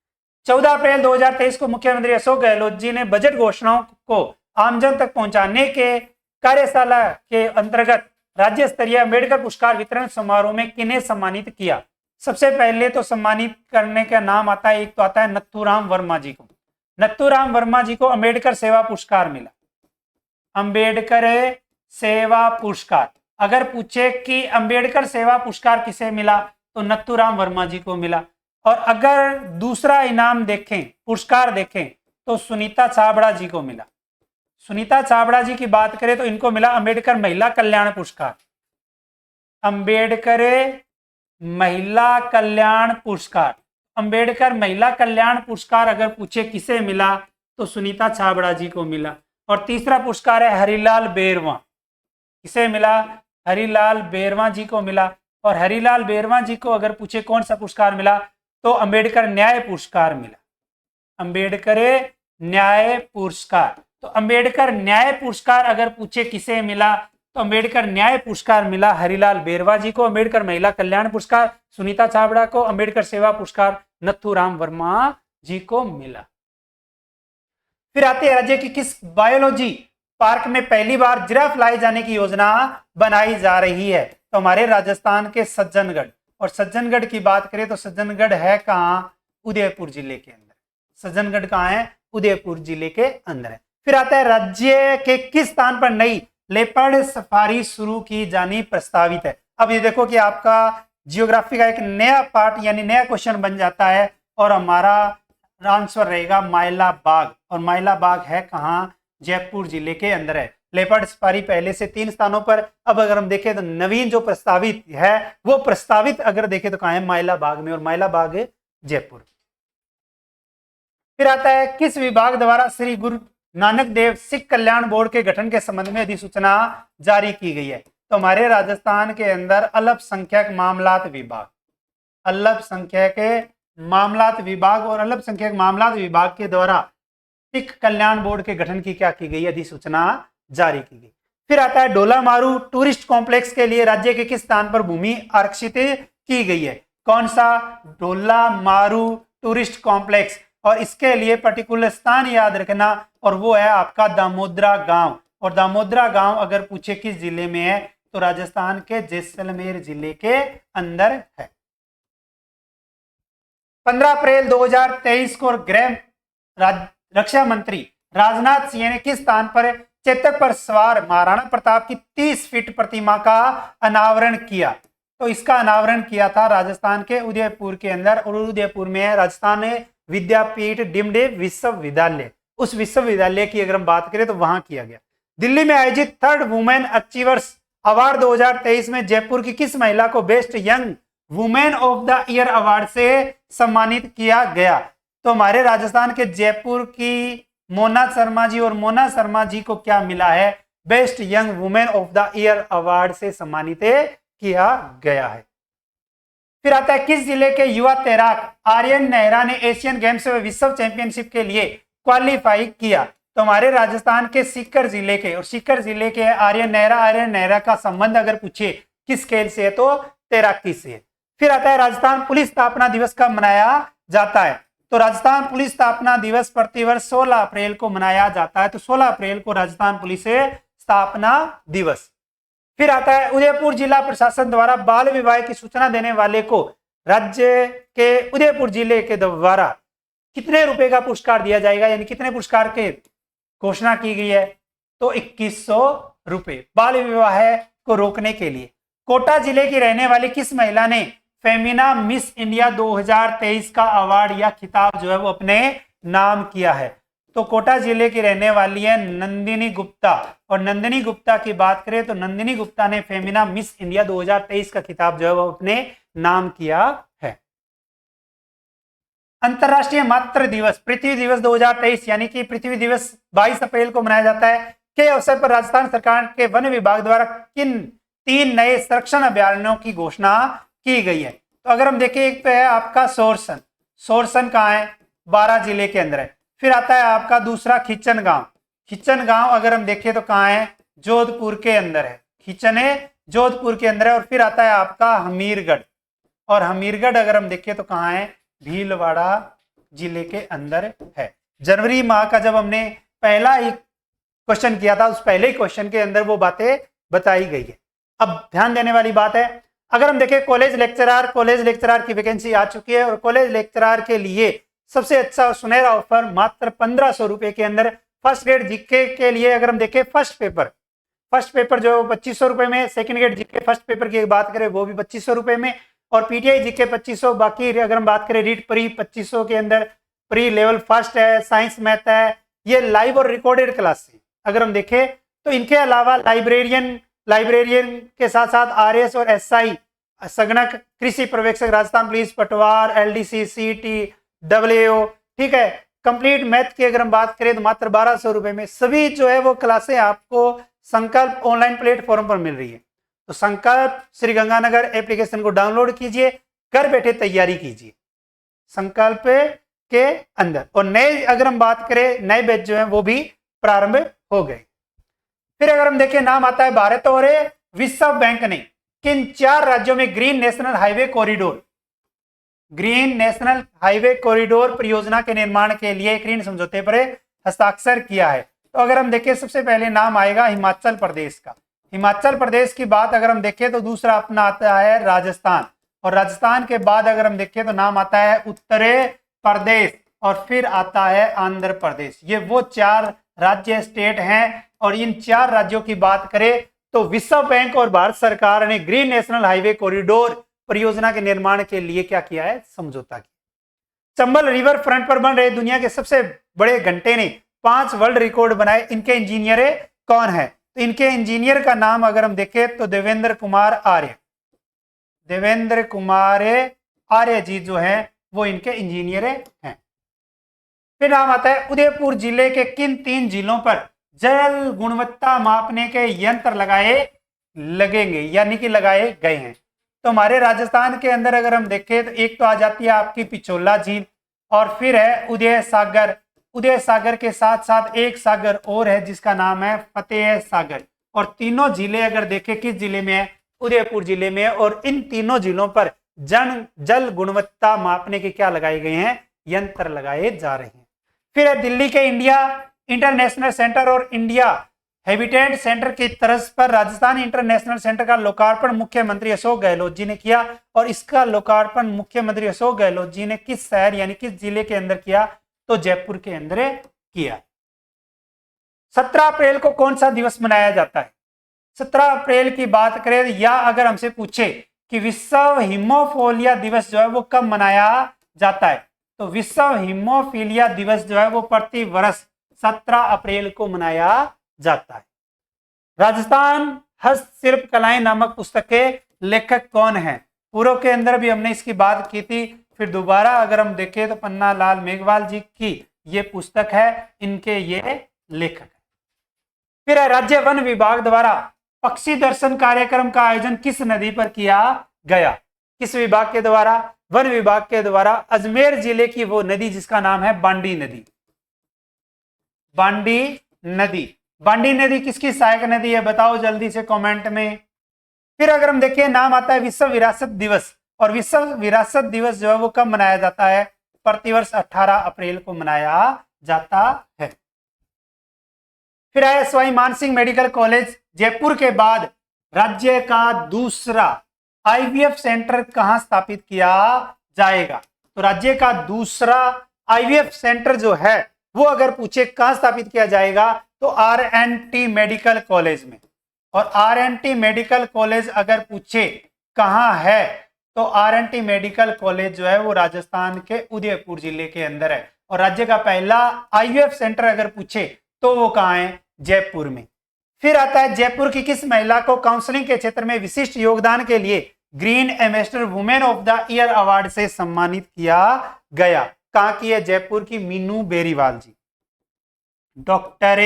14 अप्रैल 2023 को मुख्यमंत्री अशोक गहलोत जी ने बजट घोषणाओं को आमजन तक पहुंचाने के कार्यशाला के अंतर्गत राज्य स्तरीय अम्बेडकर पुरस्कार वितरण समारोह में किन्हें सम्मानित किया? सबसे पहले तो सम्मानित करने का नाम आता है, एक तो आता है नथुराम वर्मा जी को। नथुराम वर्मा जी को अम्बेडकर सेवा पुरस्कार मिला। अम्बेडकर सेवा पुरस्कार, अगर पूछे कि अम्बेडकर सेवा पुरस्कार किसे मिला तो नथुराम वर्मा जी को मिला। और अगर दूसरा इनाम देखें, पुरस्कार देखें, तो सुनीता छाबड़ा जी को मिला। सुनीता छाबड़ा जी की बात करें तो इनको मिला अम्बेडकर महिला कल्याण पुरस्कार। अम्बेडकर महिला कल्याण पुरस्कार, अम्बेडकर महिला कल्याण पुरस्कार अगर पूछे किसे मिला तो सुनीता छाबड़ा जी को मिला। और तीसरा पुरस्कार है हरिलाल बेरवा। किसे मिला? हरिलाल बेरवा जी को मिला। और हरिलाल बेरवा जी को अगर पूछे कौन सा पुरस्कार मिला तो अम्बेडकर न्याय पुरस्कार मिला। अम्बेडकर न्याय पुरस्कार, तो अम्बेडकर न्याय पुरस्कार अगर पूछे किसे मिला तो अम्बेडकर न्याय पुरस्कार मिला हरिलाल बेरवा जी को। अम्बेडकर महिला कल्याण पुरस्कार सुनीता छाबड़ा को, अम्बेडकर सेवा पुरस्कार नथुराम वर्मा जी को मिला। फिर आते हैं राज्य की किस बायोलॉजी पार्क में पहली बार जिराफ लाए जाने की योजना बनाई जा रही है? तो हमारे राजस्थान के सज्जनगढ़। और सज्जनगढ़ की बात करें तो सज्जनगढ़ है कहां? उदयपुर जिले के अंदर। सज्जनगढ़ कहां है? उदयपुर जिले के अंदर है। फिर आता है राज्य के किस स्थान पर नई लेपर्ड सफारी शुरू की जानी प्रस्तावित है? अब ये देखो कि आपका जियोग्राफी का एक नया पार्ट यानी नया क्वेश्चन बन जाता है, और हमारा आंसर रहेगा माइला बाग। और माइला बाग है कहां? जयपुर जिले के अंदर है। लेपर्ड सफारी पहले से 3 स्थानों पर, अब अगर हम देखें तो नवीन जो प्रस्तावित है वो प्रस्तावित अगर देखें तो कहां है? माइला बाग में, और माइला बाग जयपुर। फिर आता है किस विभाग द्वारा श्री गुरु नानक देव सिख कल्याण बोर्ड के गठन के संबंध में अधिसूचना जारी की गई है। तो हमारे राजस्थान के अंदर अल्पसंख्यक मामलात विभाग, अल्पसंख्यक मामलात विभाग और अल्पसंख्यक मामलात विभाग के द्वारा सिख कल्याण बोर्ड के गठन की क्या की गई, अधिसूचना जारी की गई। फिर आता है डोला मारू टूरिस्ट कॉम्प्लेक्स के लिए राज्य के किस स्थान पर भूमि आरक्षित की गई है? कौन सा? डोला मारू टूरिस्ट कॉम्प्लेक्स, और इसके लिए पर्टिकुलर स्थान याद रखना, और वो है आपका दामोदरा गांव। और दामोदरा गांव अगर पूछे किस जिले में है, तो राजस्थान के जैसलमेर जिले के अंदर है। 15 अप्रैल 2023 को गृह रक्षा मंत्री राजनाथ सिंह ने किस स्थान पर चेतक पर सवार महाराणा प्रताप की 30 फीट प्रतिमा का अनावरण किया? तो इसका अनावरण किया था राजस्थान के उदयपुर के अंदर, और उदयपुर में है राजस्थान विद्यापीठ डीम्ड विश्वविद्यालय। उस विश्वविद्यालय की अगर हम बात करें तो वहां किया गया। दिल्ली में आयोजित 3rd वुमेन अचीवर्स अवार्ड 2023 में जयपुर की किस महिला को best young women of the year award से सम्मानित किया गया? तो हमारे राजस्थान के जयपुर की मोना शर्मा जी, और मोना शर्मा जी को क्या मिला है? Best young women of the year award से सम्मानित किया गया है। फिर आता है किस जिले के युवा तैराक आर्यन नेहरा ने एशियन गेम्स व विश्व चैंपियनशिप के लिए क्वालिफाई किया? तो हमारे राजस्थान के सीकर जिले के, और सीकर जिले के आर्यन नेहरा। आर्यन नेहरा का संबंध अगर पूछे किस खेल से है, तो तैराकी से है। फिर आता है राजस्थान पुलिस स्थापना दिवस कब मनाया जाता है? तो राजस्थान पुलिस स्थापना दिवस प्रतिवर्ष 16 अप्रैल को मनाया जाता है। तो 16 अप्रैल को राजस्थान पुलिस स्थापना दिवस। फिर आता है उदयपुर जिला प्रशासन द्वारा बाल विवाह की सूचना देने वाले को राज्य के उदयपुर जिले के द्वारा कितने रुपए का पुरस्कार दिया जाएगा, यानी कितने पुरस्कार के घोषणा की गई है? तो 2100 रुपए बाल विवाह को रोकने के लिए। कोटा जिले की रहने वाली किस महिला ने फेमिना मिस इंडिया 2023 का अवार्ड या खिताब जो है वो अपने नाम किया है? तो कोटा जिले की रहने वाली है नंदिनी गुप्ता, और नंदिनी गुप्ता की बात करें तो नंदिनी गुप्ता ने फेमिना मिस इंडिया 2023 का खिताब जो है वो अपने नाम किया है। अंतरराष्ट्रीय मातृ दिवस पृथ्वी दिवस 2023 यानी कि पृथ्वी दिवस 22 अप्रैल को मनाया जाता है के अवसर पर राजस्थान सरकार के वन विभाग द्वारा किन 3 नए संरक्षण अभयारण्यों की घोषणा की गई है? तो अगर हम देखें, एक तो है आपका सोरसन। सोरसन कहाँ है? 12 जिले के अंदर है। फिर आता है आपका दूसरा खिचन गांव। खिचन गांव अगर हम देखें तो कहाँ है? जोधपुर के अंदर है। खिचन है जोधपुर के अंदर है। और फिर आता है आपका हमीरगढ़, और हमीरगढ़ अगर हम देखें तो कहाँ है? भीलवाड़ा जिले के अंदर है। जनवरी माह का जब हमने पहला ही क्वेश्चन किया था, उस पहले ही क्वेश्चन के अंदर वो बातें बताई गई है। अब ध्यान देने वाली बात है, अगर हम देखें कॉलेज लेक्चरर की वैकेंसी आ चुकी है, और कॉलेज लेक्चरर के लिए सबसे अच्छा और सुनहरा ऑफर मात्र 1500 रुपए के अंदर फर्स्ट ग्रेड जीके के लिए। अगर हम देखें फर्स्ट पेपर जो 2500 रुपए में, second grade GK first paper की बात करें वो भी 2500 रुपए में, और पीटीआई जीके 2500। बाकी अगर हम बात करें रीड प्री 2500 के अंदर, प्री लेवल फर्स्ट है, साइंस मैथ है, ये लाइव और रिकॉर्डेड क्लास है। अगर हम देखें तो इनके अलावा लाइब्रेरियन के साथ साथ आरएस और एसआई संगणक कृषि पर्यवेक्षक राजस्थान पुलिस पटवार एलडीसी सीटी डब्ल्यूओ, ठीक है, कंप्लीट मैथ की अगर हम बात करें तो मात्र 1200 रुपए में सभी जो है वो क्लासें आपको संकल्प ऑनलाइन प्लेटफॉर्म पर मिल रही है। तो संकल्प श्री गंगानगर एप्लीकेशन को डाउनलोड कीजिए, घर बैठे तैयारी कीजिए संकल्प के अंदर। और नए अगर हम बात करें, नए बैच जो है वो भी प्रारंभ हो गए। फिर अगर हम देखें, नाम आता है भारत और विश्व बैंक ने किन 4 राज्यों में ग्रीन नेशनल हाईवे कॉरिडोर परियोजना के निर्माण के लिए एक ऋण समझौते पर हस्ताक्षर किया है? तो अगर हम देखें सबसे पहले नाम आएगा हिमाचल प्रदेश का। हिमाचल प्रदेश की बात अगर हम देखें तो दूसरा अपना आता है राजस्थान, और राजस्थान के बाद अगर हम देखें तो नाम आता है उत्तर प्रदेश, और फिर आता है आंध्र प्रदेश। ये वो 4 राज्य स्टेट हैं, और इन 4 राज्यों की बात करें तो विश्व बैंक और भारत सरकार ने ग्रीन नेशनल हाईवे कॉरिडोर परियोजना के निर्माण के लिए क्या किया है? समझौता किया। चंबल रिवर फ्रंट पर बन रहे दुनिया के सबसे बड़े घंटे ने 5 वर्ल्ड रिकॉर्ड बनाए, इनके इंजीनियर कौन है? तो इनके इंजीनियर का नाम अगर हम देखें तो देवेंद्र कुमार आर्य जी जो है वो इनके इंजीनियर हैं। फिर नाम आता है उदयपुर जिले के किन 3 जिलों पर जल गुणवत्ता मापने के यंत्र लगेंगे यानी कि लगाए गए हैं। तो हमारे राजस्थान के अंदर अगर हम देखें तो एक तो आ जाती है आपकी पिछोला झील, और फिर है उदय सागर। उदय सागर के साथ साथ एक सागर और है जिसका नाम है फतेह सागर। और तीनों जिले अगर देखें किस जिले में है, उदयपुर जिले में है। और इन तीनों जिलों पर जल गुणवत्ता मापने के क्या लगाए गए हैं, यंत्र लगाए जा रहे हैं। फिर है दिल्ली के इंडिया इंटरनेशनल सेंटर और इंडिया हैबिटेट सेंटर की तर्ज पर राजस्थान इंटरनेशनल सेंटर का लोकार्पण मुख्यमंत्री अशोक गहलोत जी ने किया। और इसका लोकार्पण मुख्यमंत्री अशोक गहलोत जी ने किस शहर यानी किस जिले के अंदर किया, तो जयपुर के अंदर किया। 17 अप्रैल को कौन सा दिवस मनाया जाता है? 17 अप्रैल की बात करें या अगर हमसे पूछे कि विश्व हीमोफीलिया दिवस जो है वो कब मनाया जाता है, तो विश्व हीमोफीलिया दिवस जो है वो प्रति वर्ष 17 अप्रैल को मनाया जाता है। राजस्थान हस्तशिल्प कलाएं नामक पुस्तक के लेखक कौन है? पूर्व के अंदर भी हमने इसकी बात की थी, फिर दोबारा अगर हम देखें तो पन्ना लाल मेघवाल जी की ये पुस्तक है, इनके ये लेखक है। फिर राज्य वन विभाग द्वारा पक्षी दर्शन कार्यक्रम का आयोजन किस नदी पर किया गया? किस विभाग के द्वारा? वन विभाग के द्वारा अजमेर जिले की वो नदी जिसका नाम है बांडी नदी। बांडी नदी, बांडी नदी किसकी सहायक नदी है, बताओ जल्दी से कमेंट में। फिर अगर हम देखें नाम आता है विश्व विरासत दिवस, और विश्व विरासत दिवस जो है वो कब मनाया जाता है? प्रतिवर्ष 18 अप्रैल को मनाया जाता है। फिर आया सवाई मानसिंह मेडिकल कॉलेज जयपुर के बाद राज्य का दूसरा आईवीएफ सेंटर कहां स्थापित किया जाएगा? तो राज्य का दूसरा आईवीएफ सेंटर जो है वो अगर पूछे कहां स्थापित किया जाएगा, तो आरएनटी मेडिकल कॉलेज में। और आरएनटी मेडिकल कॉलेज अगर पूछे कहां है, तो आरएनटी मेडिकल कॉलेज जो है वो राजस्थान के उदयपुर जिले के अंदर है। और राज्य का पहला आईवीएफ सेंटर अगर पूछे तो वो कहां है? जयपुर में। फिर आता है जयपुर की किस महिला को काउंसलिंग के क्षेत्र में विशिष्ट योगदान के लिए green ambassador women of the year award से सम्मानित किया गया? कहां की है? जयपुर की मीनू बेरीवाल जी, डॉक्टर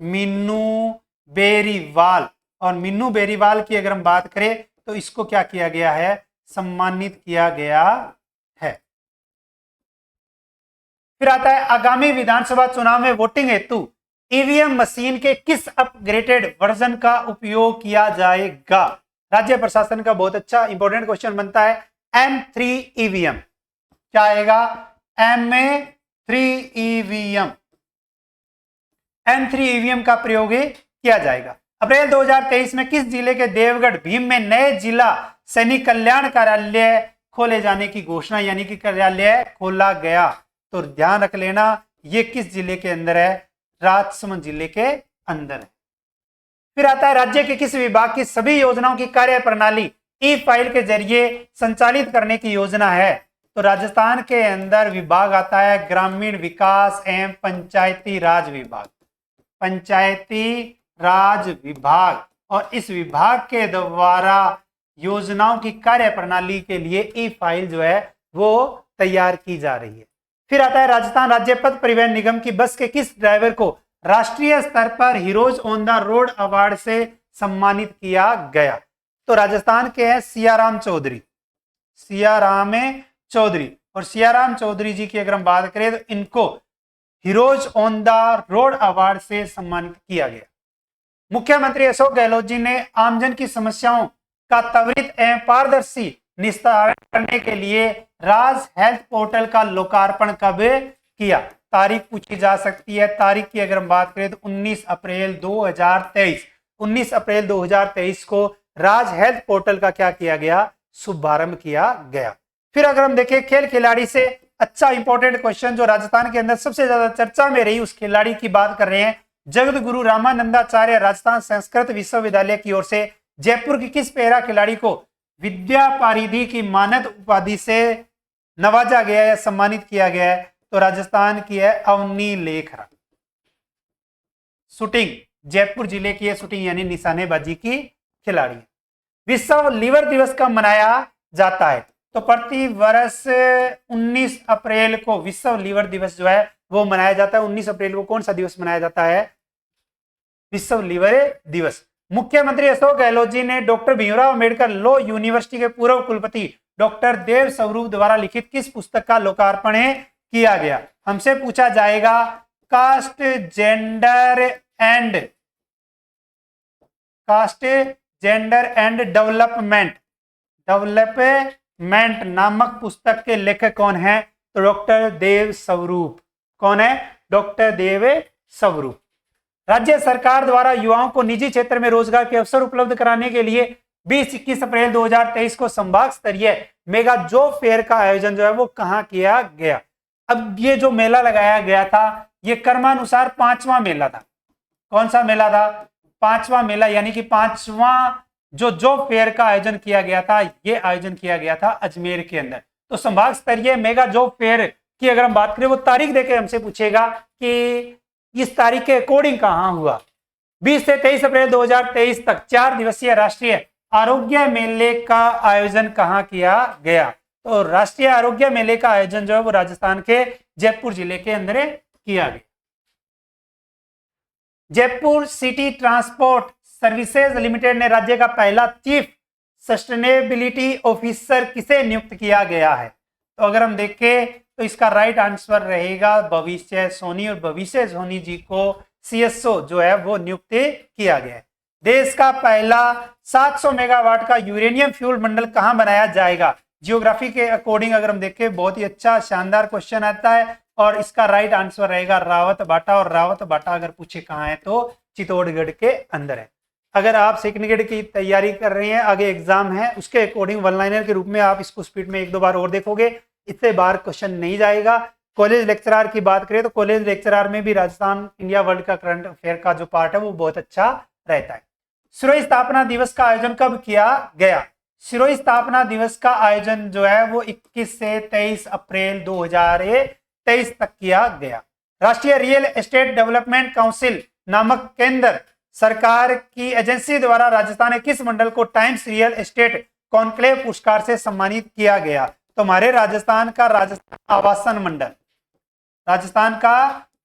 मीनू बेरीवाल। और मीनू बेरीवाल की अगर हम बात करें तो इसको क्या किया गया है? सम्मानित किया गया है। फिर आता है आगामी विधानसभा चुनाव में वोटिंग हेतु ईवीएम मशीन के किस अपग्रेडेड वर्जन का उपयोग किया जाएगा? राज्य प्रशासन का बहुत अच्छा इंपॉर्टेंट क्वेश्चन बनता है। M3 ईवीएम क्या आएगा? M3 ईवीएम, M3 ईवीएम का प्रयोग किया जाएगा। अप्रैल 2023 में किस जिले के देवगढ़ भीम में नए जिला सैनिक कल्याण कार्यालय खोले जाने की घोषणा यानी कि कार्यालय खोला गया? तो ध्यान रख लेना ये किस जिले के अंदर है? राजसमंद जिले के अंदर है। फिर आता है राज्य के किस विभाग की सभी योजनाओं की कार्य प्रणाली ई फाइल के जरिए संचालित करने की योजना है? तो राजस्थान के अंदर विभाग आता है ग्रामीण विकास एवं पंचायती राज विभाग, पंचायती राज विभाग। और इस विभाग के द्वारा योजनाओं की कार्य प्रणाली के लिए ई फाइल जो है वो तैयार की जा रही है। फिर आता है राजस्थान राज्य पथ परिवहन निगम की बस के किस ड्राइवर को राष्ट्रीय स्तर पर heroes on the road award से सम्मानित किया गया? तो राजस्थान के हैं सियाराम चौधरी, सियाराम चौधरी। और सियाराम चौधरी जी की अगर हम बात करें तो इनको heroes on the road award से सम्मानित किया गया। मुख्यमंत्री अशोक गहलोत जी ने आमजन की समस्याओं का त्वरित एवं पारदर्शी निस्तारण करने के लिए राज हेल्थ पोर्टल का लोकार्पण कब किया? तारीख पूछी जा सकती है। तारीख की अगर हम बात करें तो 19 अप्रैल 2023, 19 अप्रैल 2023 को राज हेल्थ पोर्टल का क्या किया गया? शुभारंभ किया गया। फिर अगर हम देखें खेल खिलाड़ी से अच्छा इंपॉर्टेंट क्वेश्चन जो राजस्थान के अंदर सबसे ज्यादा चर्चा में रही उस खिलाड़ी की बात कर रहे हैं। जगत गुरु रामानंदाचार्य राजस्थान संस्कृत विश्वविद्यालय की ओर से जयपुर की किस पैरा खिलाड़ी को विद्या पारिधि की मानद उपाधि से नवाजा गया है, सम्मानित किया गया है? तो राजस्थान की है अवनी लेखरा। शूटिंग जयपुर जिले की है, शूटिंग यानी निशानेबाजी की खिलाड़ी। विश्व लीवर दिवस कब मनाया जाता है? तो प्रति वर्ष 19 अप्रैल को विश्व लीवर दिवस जो है वो मनाया जाता है। 19 अप्रैल को कौन सा दिवस मनाया जाता है? विश्व लीवर दिवस। मुख्यमंत्री अशोक गहलोत जी ने doctor Bhimrao Ambedkar law university के पूर्व कुलपति डॉक्टर देव स्वरूप द्वारा लिखित किस पुस्तक का लोकार्पण किया गया? हमसे पूछा जाएगा कास्ट जेंडर एंड डेवलपमेंट नामक पुस्तक के लेखक कौन है? तो डॉक्टर देव स्वरूप। कौन है? डॉक्टर देव स्वरूप। राज्य सरकार द्वारा युवाओं को निजी क्षेत्र में रोजगार के अवसर उपलब्ध कराने के लिए 20-21 अप्रैल 2023 को संभाग स्तरीय मेगा जॉब फेयर का आयोजन जो है वो कहां किया गया? अब ये जो मेला लगाया गया था ये क्रमानुसार 5वां मेला था। कौन सा मेला था? 5वां मेला, यानी कि 5वां जो जॉब फेयर का आयोजन किया गया था, ये आयोजन किया गया था अजमेर के अंदर। तो संभाग स्तरीय मेगा जॉब फेयर की अगर हम बात करें, वो तारीख देके हमसे पूछेगा कि इस तारीख के अकॉर्डिंग कहां हुआ। 20 से 23 अप्रैल 2023 तक 4 दिवसीय राष्ट्रीय आरोग्य मेले का आयोजन कहां किया गया? तो राष्ट्रीय आरोग्य मेले का आयोजन जो है वो राजस्थान के जयपुर जिले के अंदर किया गया। Jaipur city transport services limited ने राज्य का पहला चीफ सस्टेनेबिलिटी ऑफिसर किसे नियुक्त किया गया है? तो अगर हम देखें तो इसका राइट आंसर रहेगा भविष्य सोनी, और भविष्य सोनी जी को सीएसओ जो है वो नियुक्त किया गया है। देश का पहला 700 मेगावाट का यूरेनियम फ्यूल मंडल कहां बनाया जाएगा? जियोग्राफी के अकॉर्डिंग अगर हम देखें बहुत ही अच्छा शानदार क्वेश्चन आता है, और इसका राइट आंसर रहेगा रावत बाटा। और रावत बाटा अगर पूछे कहां है तो चित्तौड़गढ़ के अंदर है। अगर आप सेकंड ग्रेड की तैयारी कर रहे हैं, आगे एग्जाम है, उसके अकॉर्डिंग वन लाइनर के रूप में आप इसको स्पीड में 1-2 बार और देखोगे, इससे बाहर क्वेश्चन नहीं जाएगा। कॉलेज लेक्चरर की बात करें तो कॉलेज लेक्चरर में भी राजस्थान इंडिया वर्ल्ड का करंट अफेयर का जो पार्ट है वो बहुत अच्छा रहता है। सिरोही स्थापना दिवस का आयोजन कब किया गया? सिरोही स्थापना दिवस का आयोजन जो है वो 21 से 23 अप्रैल 2023 तक किया गया। राष्ट्रीय रियल एस्टेट डेवलपमेंट काउंसिल नामक केंद्र सरकार की एजेंसी द्वारा राजस्थान के किस मंडल को टाइम्स रियल एस्टेट कॉन्क्लेव पुरस्कार से सम्मानित किया गया? तो हमारे राजस्थान का राजस्थान आवासन मंडल,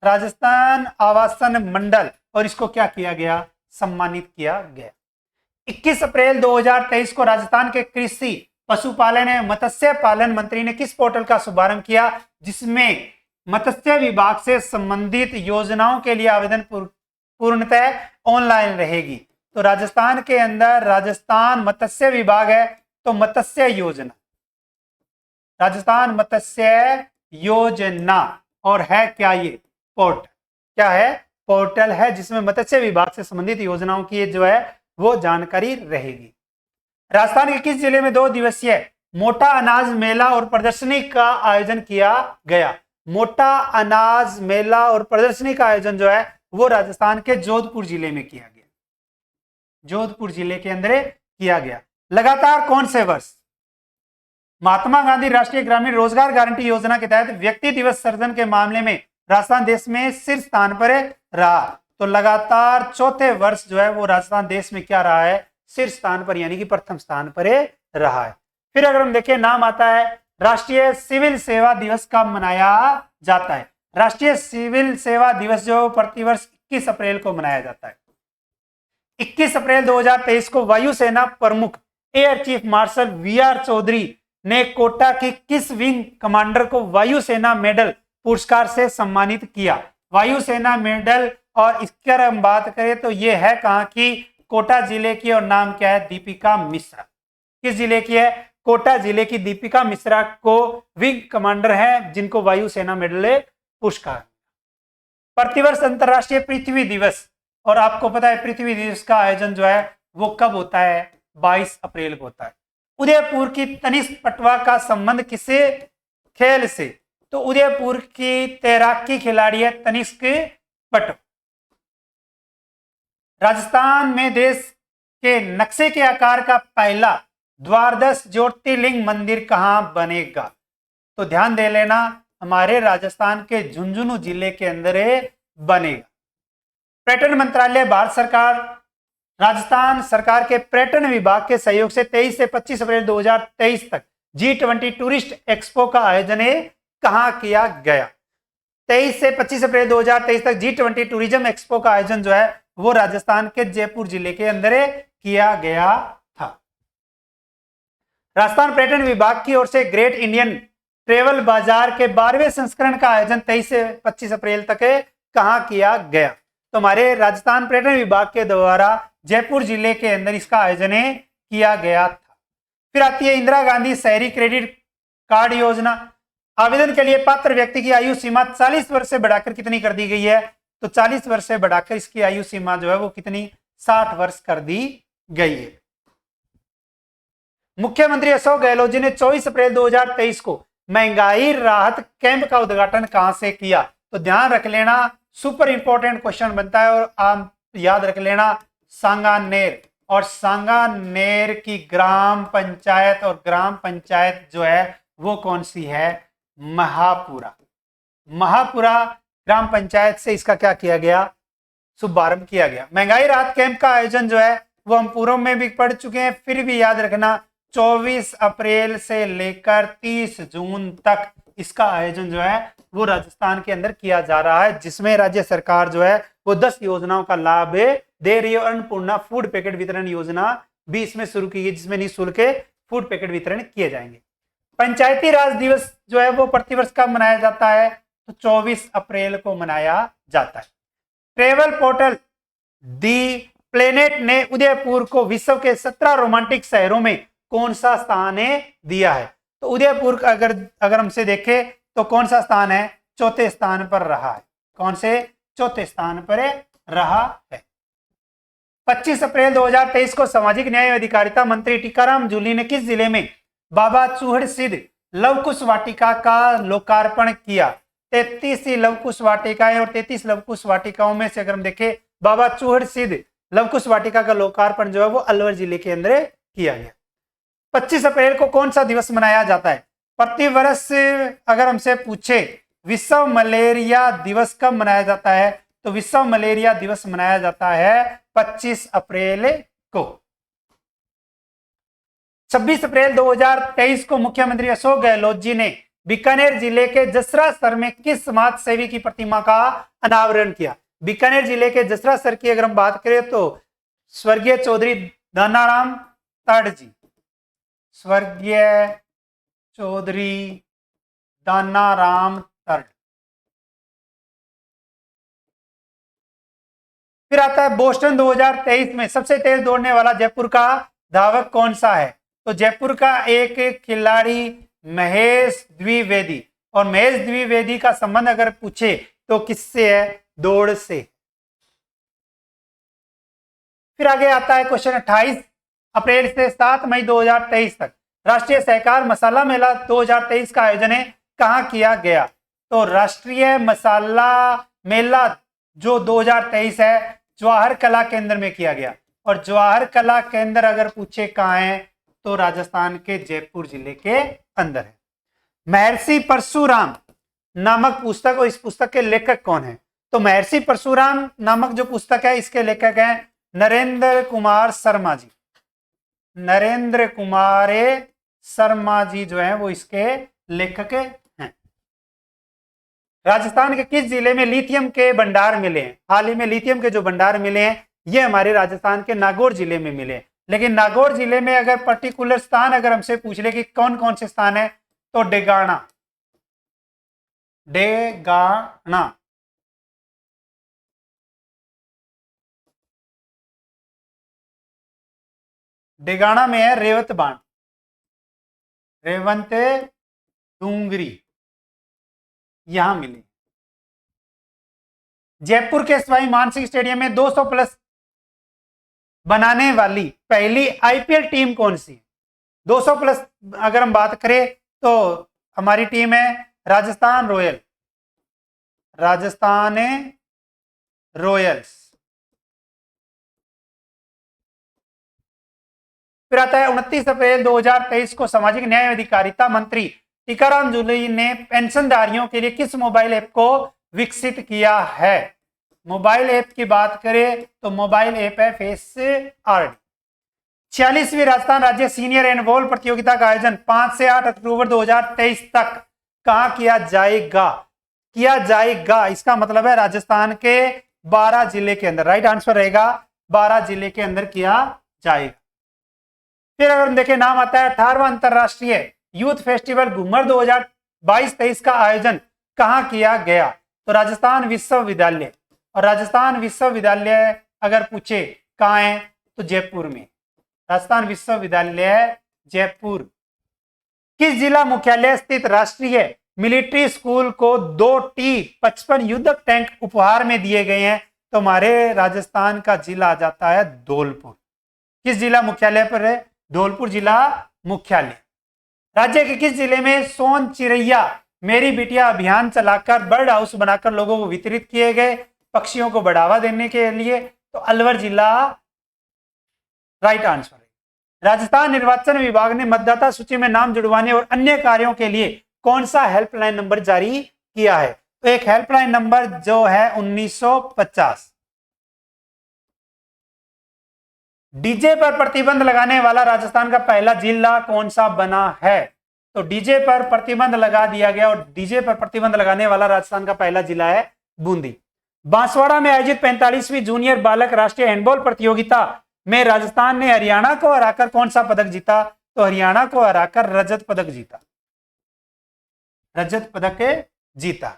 राजस्थान आवासन मंडल, और इसको क्या किया गया? सम्मानित किया गया। 21 अप्रैल 2023 को राजस्थान के कृषि पशुपालन एवं मत्स्य पालन मंत्री ने किस पोर्टल का शुभारंभ किया जिसमें मत्स्य विभाग से संबंधित योजनाओं के लिए आवेदन पूर्णतः ऑनलाइन रहेगी? तो राजस्थान के अंदर राजस्थान मत्स्य विभाग है, तो मत्स्य योजना, राजस्थान मत्स्य योजना, और है क्या ये पोर्टल? क्या है? पोर्टल है जिसमें मत्स्य विभाग से संबंधित योजनाओं की जो है वो जानकारी रहेगी। राजस्थान के किस जिले में 2 दिवसीय मोटा अनाज मेला और प्रदर्शनी का आयोजन किया गया? मोटा अनाज मेला और प्रदर्शनी का आयोजन जो है वो राजस्थान के जोधपुर जिले में किया गया। जोधपुर जिले के अंदर किया गया। लगातार कौन से वर्ष महात्मा गांधी राष्ट्रीय ग्रामीण रोजगार गारंटी योजना के तहत व्यक्ति दिवस सर्जन के मामले में राजस्थान देश में शीर्ष स्थान पर रहा? तो लगातार चौथे वर्ष जो है वो राजस्थान देश में क्या रहा है? शीर्ष स्थान पर, यानी कि प्रथम स्थान पर रहा है। फिर अगर हम देखें, नाम आता है राष्ट्रीय सिविल सेवा दिवस कब मनाया जाता है? राष्ट्रीय सिविल सेवा दिवस जो प्रतिवर्ष 21 अप्रैल को मनाया जाता है। 21 अप्रैल 2023 को वायुसेना प्रमुख air chief marshal VR Chaudhari ने कोटा की किस विंग कमांडर को वायुसेना मेडल पुरस्कार से सम्मानित किया? वायुसेना मेडल, और इसकी अगर हम बात करें तो ये है कहां की? कोटा जिले की, और नाम क्या है? दीपिका मिश्रा। किस जिले की है? कोटा जिले की दीपिका मिश्रा को विंग कमांडर है जिनको वायुसेना मेडल पुरस्कार। प्रतिवर्ष अंतरराष्ट्रीय पृथ्वी दिवस, और आपको पता है पृथ्वी दिवस का आयोजन जो है वो कब होता है? 22 अप्रैल को होता है। उदयपुर की तनिष्क पटवा का संबंध किसे खेल से? तो उदयपुर की तैराकी खिलाड़ी है तनिष्क पटवा। राजस्थान में देश के नक्शे के आकार का पहला द्वादश ज्योतिर्लिंग मंदिर कहां बनेगा? तो ध्यान दे लेना, हमारे राजस्थान के झुंझुनू जिले के अंदर बनेगा। पर्यटन मंत्रालय भारत सरकार राजस्थान सरकार के पर्यटन विभाग के सहयोग से 23 से 25 अप्रैल 2023 तक G20 टूरिस्ट एक्सपो का आयोजन कहां किया गया? 23 से 25 अप्रैल 2023 तक G20 टूरिज्म एक्सपो का आयोजन जो है वो राजस्थान के जयपुर जिले के अंदर किया गया था। राजस्थान पर्यटन विभाग की ओर से ग्रेट इंडियन ट्रेवल बाजार के 12वें संस्करण का आयोजन 23 से 25 अप्रैल तक कहां किया गया? तो हमारे राजस्थान पर्यटन विभाग के द्वारा जयपुर जिले के अंदर इसका आयोजन किया गया था। फिर आती है इंदिरा गांधी शहरी क्रेडिट कार्ड योजना। आवेदन के लिए पात्र व्यक्ति की आयु सीमा 40 वर्ष से बढ़ाकर कितनी कर दी गई है? तो 40 वर्ष से बढ़ाकर इसकी आयु सीमा जो है वो कितनी 60 वर्ष कर दी गई है। मुख्यमंत्री अशोक गहलोत जी ने 24 अप्रैल 2023 को महंगाई राहत कैंप का उद्घाटन कहां से किया? तो ध्यान रख लेना, सुपर इंपॉर्टेंट क्वेश्चन बनता है और आप याद रख लेना, सांगानेर। और सांगानेर की ग्राम पंचायत, और ग्राम पंचायत जो है वो कौन सी है? महापुरा। महापुरा ग्राम पंचायत से इसका क्या किया गया? शुभारंभ किया गया। महंगाई राहत कैंप का आयोजन जो है वो हम पूर्व में भी पढ़ चुके हैं, फिर भी याद रखना 24 अप्रैल से लेकर 30 जून तक इसका आयोजन जो है वो राजस्थान के अंदर किया जा रहा है, जिसमें राज्य सरकार जो है वो 10 योजनाओं का लाभ दे रही है। अन्नपूर्णा फूड पैकेट वितरण योजना भी इसमें शुरू की गई, जिसमें निःशुल्क फूड पैकेट वितरण किए जाएंगे। पंचायती राज दिवस जो है वो प्रतिवर्ष कब मनाया जाता है? तो 24 अप्रैल को मनाया जाता है। ट्रेवल पोर्टल दी प्लेनेट ने उदयपुर को विश्व के 17 रोमांटिक शहरों में कौन सा स्थान दिया है? तो उदयपुर अगर हमसे देखें तो कौन सा स्थान है? चौथे स्थान पर रहा है। कौन से? चौथे स्थान पर रहा है। 25 अप्रैल 2023 को सामाजिक न्याय एवं अधिकारिता मंत्री टीकाराम जूली ने किस जिले में बाबा चूहड़ सिद्ध लवकुश वाटिका का लोकार्पण किया? 33 लवकुश वाटिकाएं, और 33 लवकुश वाटिकाओं में से अगर हम देखें बाबा चूहड़ सिद्ध लवकुश वाटिका का लोकार्पण जो है वो अलवर जिले के अंदर किया गया। 25 अप्रैल को कौन सा दिवस मनाया जाता है? प्रतिवर्ष अगर हमसे पूछे विश्व मलेरिया दिवस कब मनाया जाता है? तो विश्व मलेरिया दिवस मनाया जाता है 25 अप्रैल को। 26 अप्रैल 2023 को मुख्यमंत्री अशोक गहलोत जी ने बीकानेर जिले के जसरा सर में किस समाज सेवी की प्रतिमा का अनावरण किया? बीकानेर जिले के जसरा सर की अगर हम बात करें तो स्वर्गीय चौधरी दानाराम तड़ जी, स्वर्गीय चौधरी दानाराम तड़। फिर आता है बोस्टन 2023 में सबसे तेज दौड़ने वाला जयपुर का धावक कौन सा है? तो जयपुर का एक खिलाड़ी महेश द्विवेदी, और महेश द्विवेदी का संबंध अगर पूछे तो किससे है? दौड़ से। फिर आगे आता है क्वेश्चन 28 अप्रैल से 7 मई 2023 तक राष्ट्रीय सहकार मसाला मेला 2023 का आयोजन कहां किया गया? तो राष्ट्रीय मसाला मेला जो 2023 है जवाहर कला केंद्र में किया गया, और जवाहर कला केंद्र अगर पूछे कहां है तो राजस्थान के जयपुर जिले के अंदर है। महर्षि परशुराम नामक पुस्तक, और इस पुस्तक के लेखक कौन है? तो महर्षि परशुराम नामक जो पुस्तक है इसके लेखक हैं नरेंद्र कुमार शर्मा जी। नरेंद्र कुमार शर्मा जी जो है वो इसके लेखक हैं। राजस्थान के किस जिले में लिथियम के भंडार मिले हैं? हाल ही में लिथियम के जो भंडार मिले हैं ये हमारे राजस्थान के नागौर जिले में मिले हैं। लेकिन नागौर जिले में अगर पर्टिकुलर स्थान अगर हमसे पूछ ले कि कौन कौन से स्थान है तो डेगाना, डेगाना, डेगाना में है रेवत बांध, रेवंत डूंगरी, यहां मिले। जयपुर के सवाई मानसिंह स्टेडियम में 200 प्लस बनाने वाली पहली आईपीएल टीम कौन सी है? 200 प्लस अगर हम बात करें तो हमारी टीम है राजस्थान रॉयल, राजस्थान रॉयल्स। फिर आता है 29 अप्रैल 2023 को सामाजिक न्याय एवं अधिकारिता मंत्री टीकाराम जूली ने पेंशनधारियों के लिए किस मोबाइल ऐप को विकसित किया है? मोबाइल ऐप की बात करें तो मोबाइल ऐप है फेस आरडी। 46वीं राजस्थान राज्य सीनियर एंड प्रतियोगिता का आयोजन 5 से 8 अक्टूबर 2023 तक कहां किया जाएगा? किया जाएगा, इसका मतलब है राजस्थान के 12 जिले के अंदर। राइट आंसर रहेगा 12 जिले के अंदर किया जाएगा। फिर अगर हम देखें, नाम आता है 18वां अंतरराष्ट्रीय यूथ फेस्टिवल घूमर 2022-23 का आयोजन कहां किया गया? तो राजस्थान विश्वविद्यालय। और राजस्थान विश्वविद्यालय अगर पूछे कहां है तो जयपुर में। राजस्थान विश्वविद्यालय जयपुर। किस जिला मुख्यालय स्थित राष्ट्रीय मिलिट्री स्कूल को 2 T-55 युद्धक टैंक उपहार में दिए गए हैं? तो हमारे राजस्थान का जिला आ जाता है धौलपुर। किस जिला मुख्यालय पर है? धौलपुर जिला मुख्यालय। राज्य के किस जिले में सोन चिरैया मेरी बिटिया अभियान चलाकर बर्ड हाउस बनाकर लोगों को वितरित किए गए पक्षियों को बढ़ावा देने के लिए? तो अलवर जिला राइट आंसर है। राजस्थान निर्वाचन विभाग ने मतदाता सूची में नाम जुड़वाने और अन्य कार्यों के लिए कौन सा हेल्पलाइन नंबर जारी किया है? तो एक हेल्पलाइन नंबर जो है 1950। डीजे पर प्रतिबंध लगाने वाला राजस्थान का पहला जिला कौन सा बना है? तो डीजे पर प्रतिबंध लगा दिया गया और डीजे पर प्रतिबंध लगाने वाला राजस्थान का पहला जिला है बूंदी। बांसवाड़ा में आयोजित 45वीं जूनियर बालक राष्ट्रीय हैंडबॉल प्रतियोगिता में राजस्थान ने हरियाणा को हराकर कौन सा पदक जीता? तो हरियाणा को हराकर रजत पदक जीता। रजत पदक जीता।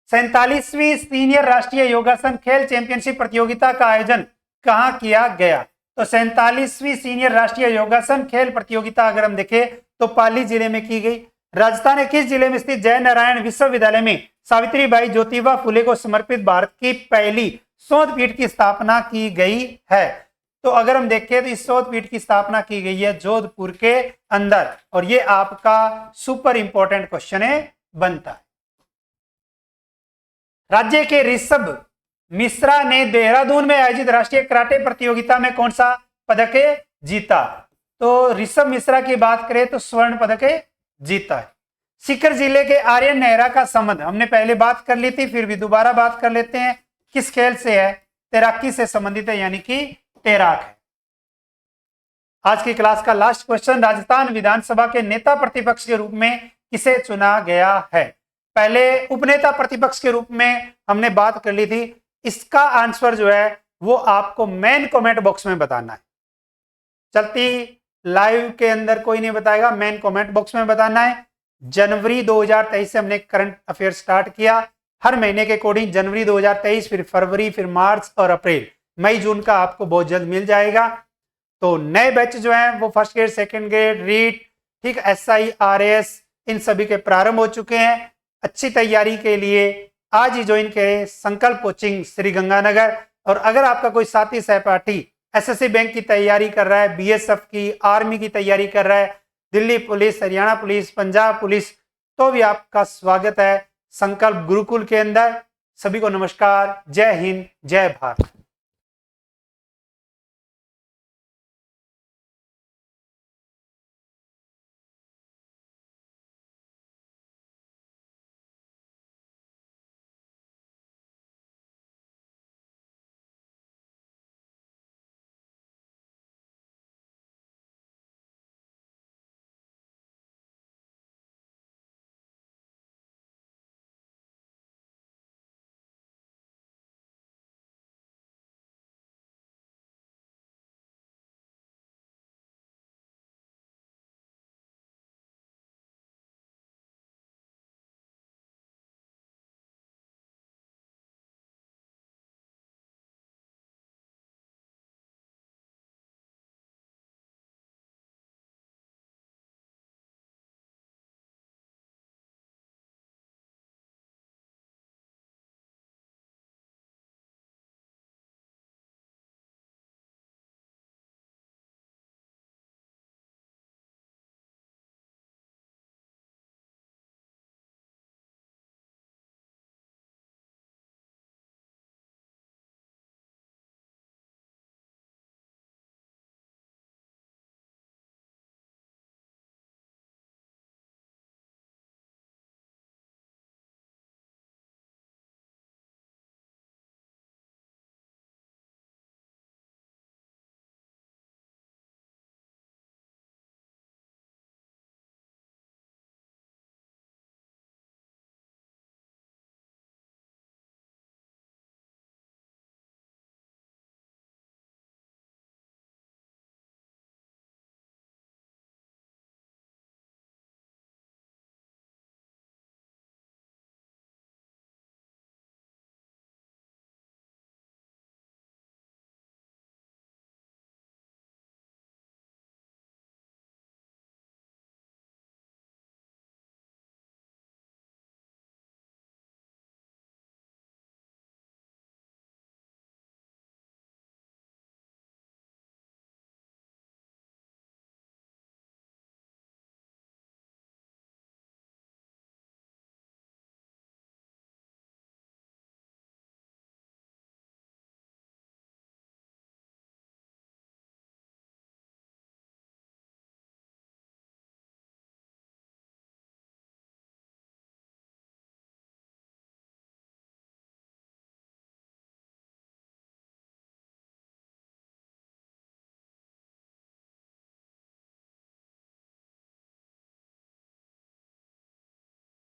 47वीं सीनियर राष्ट्रीय योगासन खेल चैंपियनशिप प्रतियोगिता का आयोजन कहां किया गया? तो 47वीं सीनियर राष्ट्रीय योगासन खेल प्रतियोगिता अगर हम देखें तो पाली जिले में की गई। राजस्थान के किस जिले में स्थित जय नारायण विश्वविद्यालय में सावित्रीबाई ज्योतिबा फुले को समर्पित भारत की पहली शोध पीठ की स्थापना की गई है? तो अगर हम देखें तो इस शोध पीठ की स्थापना की गई है जोधपुर के अंदर। और ये आपका सुपर इंपॉर्टेंट क्वेश्चन बनता है। राज्य के ऋषभ मिश्रा ने देहरादून में आयोजित राष्ट्रीय कराटे प्रतियोगिता में कौन सा पदक जीता? तो ऋषभ मिश्रा की बात करें तो स्वर्ण पदक जीता है। सीकर जिले के आर्यन नेहरा का संबंध हमने पहले बात कर ली थी, फिर भी दोबारा बात कर लेते हैं। किस खेल से है? तैराकी से संबंधित है, यानी कि तैराक है। आज की क्लास का लास्ट क्वेश्चन, राजस्थान विधानसभा के नेता प्रतिपक्ष के रूप में किसे चुना गया है? पहले उपनेता प्रतिपक्ष के रूप में हमने बात कर ली थी। इसका आंसर जो है वो आपको मेन कमेंट बॉक्स में बताना है। चलती लाइव के अंदर कोई नहीं बताएगा, मेन कमेंट बॉक्स में बताना है। जनवरी 2023 से हमने करंट अफेयर स्टार्ट किया। हर महीने के अकॉर्डिंग जनवरी 2023, फिर फरवरी, फिर मार्च और अप्रैल, मई जून का आपको बहुत जल्द मिल जाएगा। तो नए बैच जो हैं वो first grade, second grade, REET, ठीक, SI, RS, इन सभी के प्रारंभ हो चुके हैं। अच्छी तैयारी के लिए आज ही ज्वाइन करें संकल्प कोचिंग श्री गंगानगर। और अगर आपका कोई साथी सहपाठी SSC बैंक की तैयारी कर रहा है, BSF की, आर्मी की तैयारी कर रहा है, Delhi police, Haryana police, Punjab police, तो भी आपका स्वागत है संकल्प गुरुकुल के अंदर। सभी को नमस्कार, जय हिंद, जय भारत।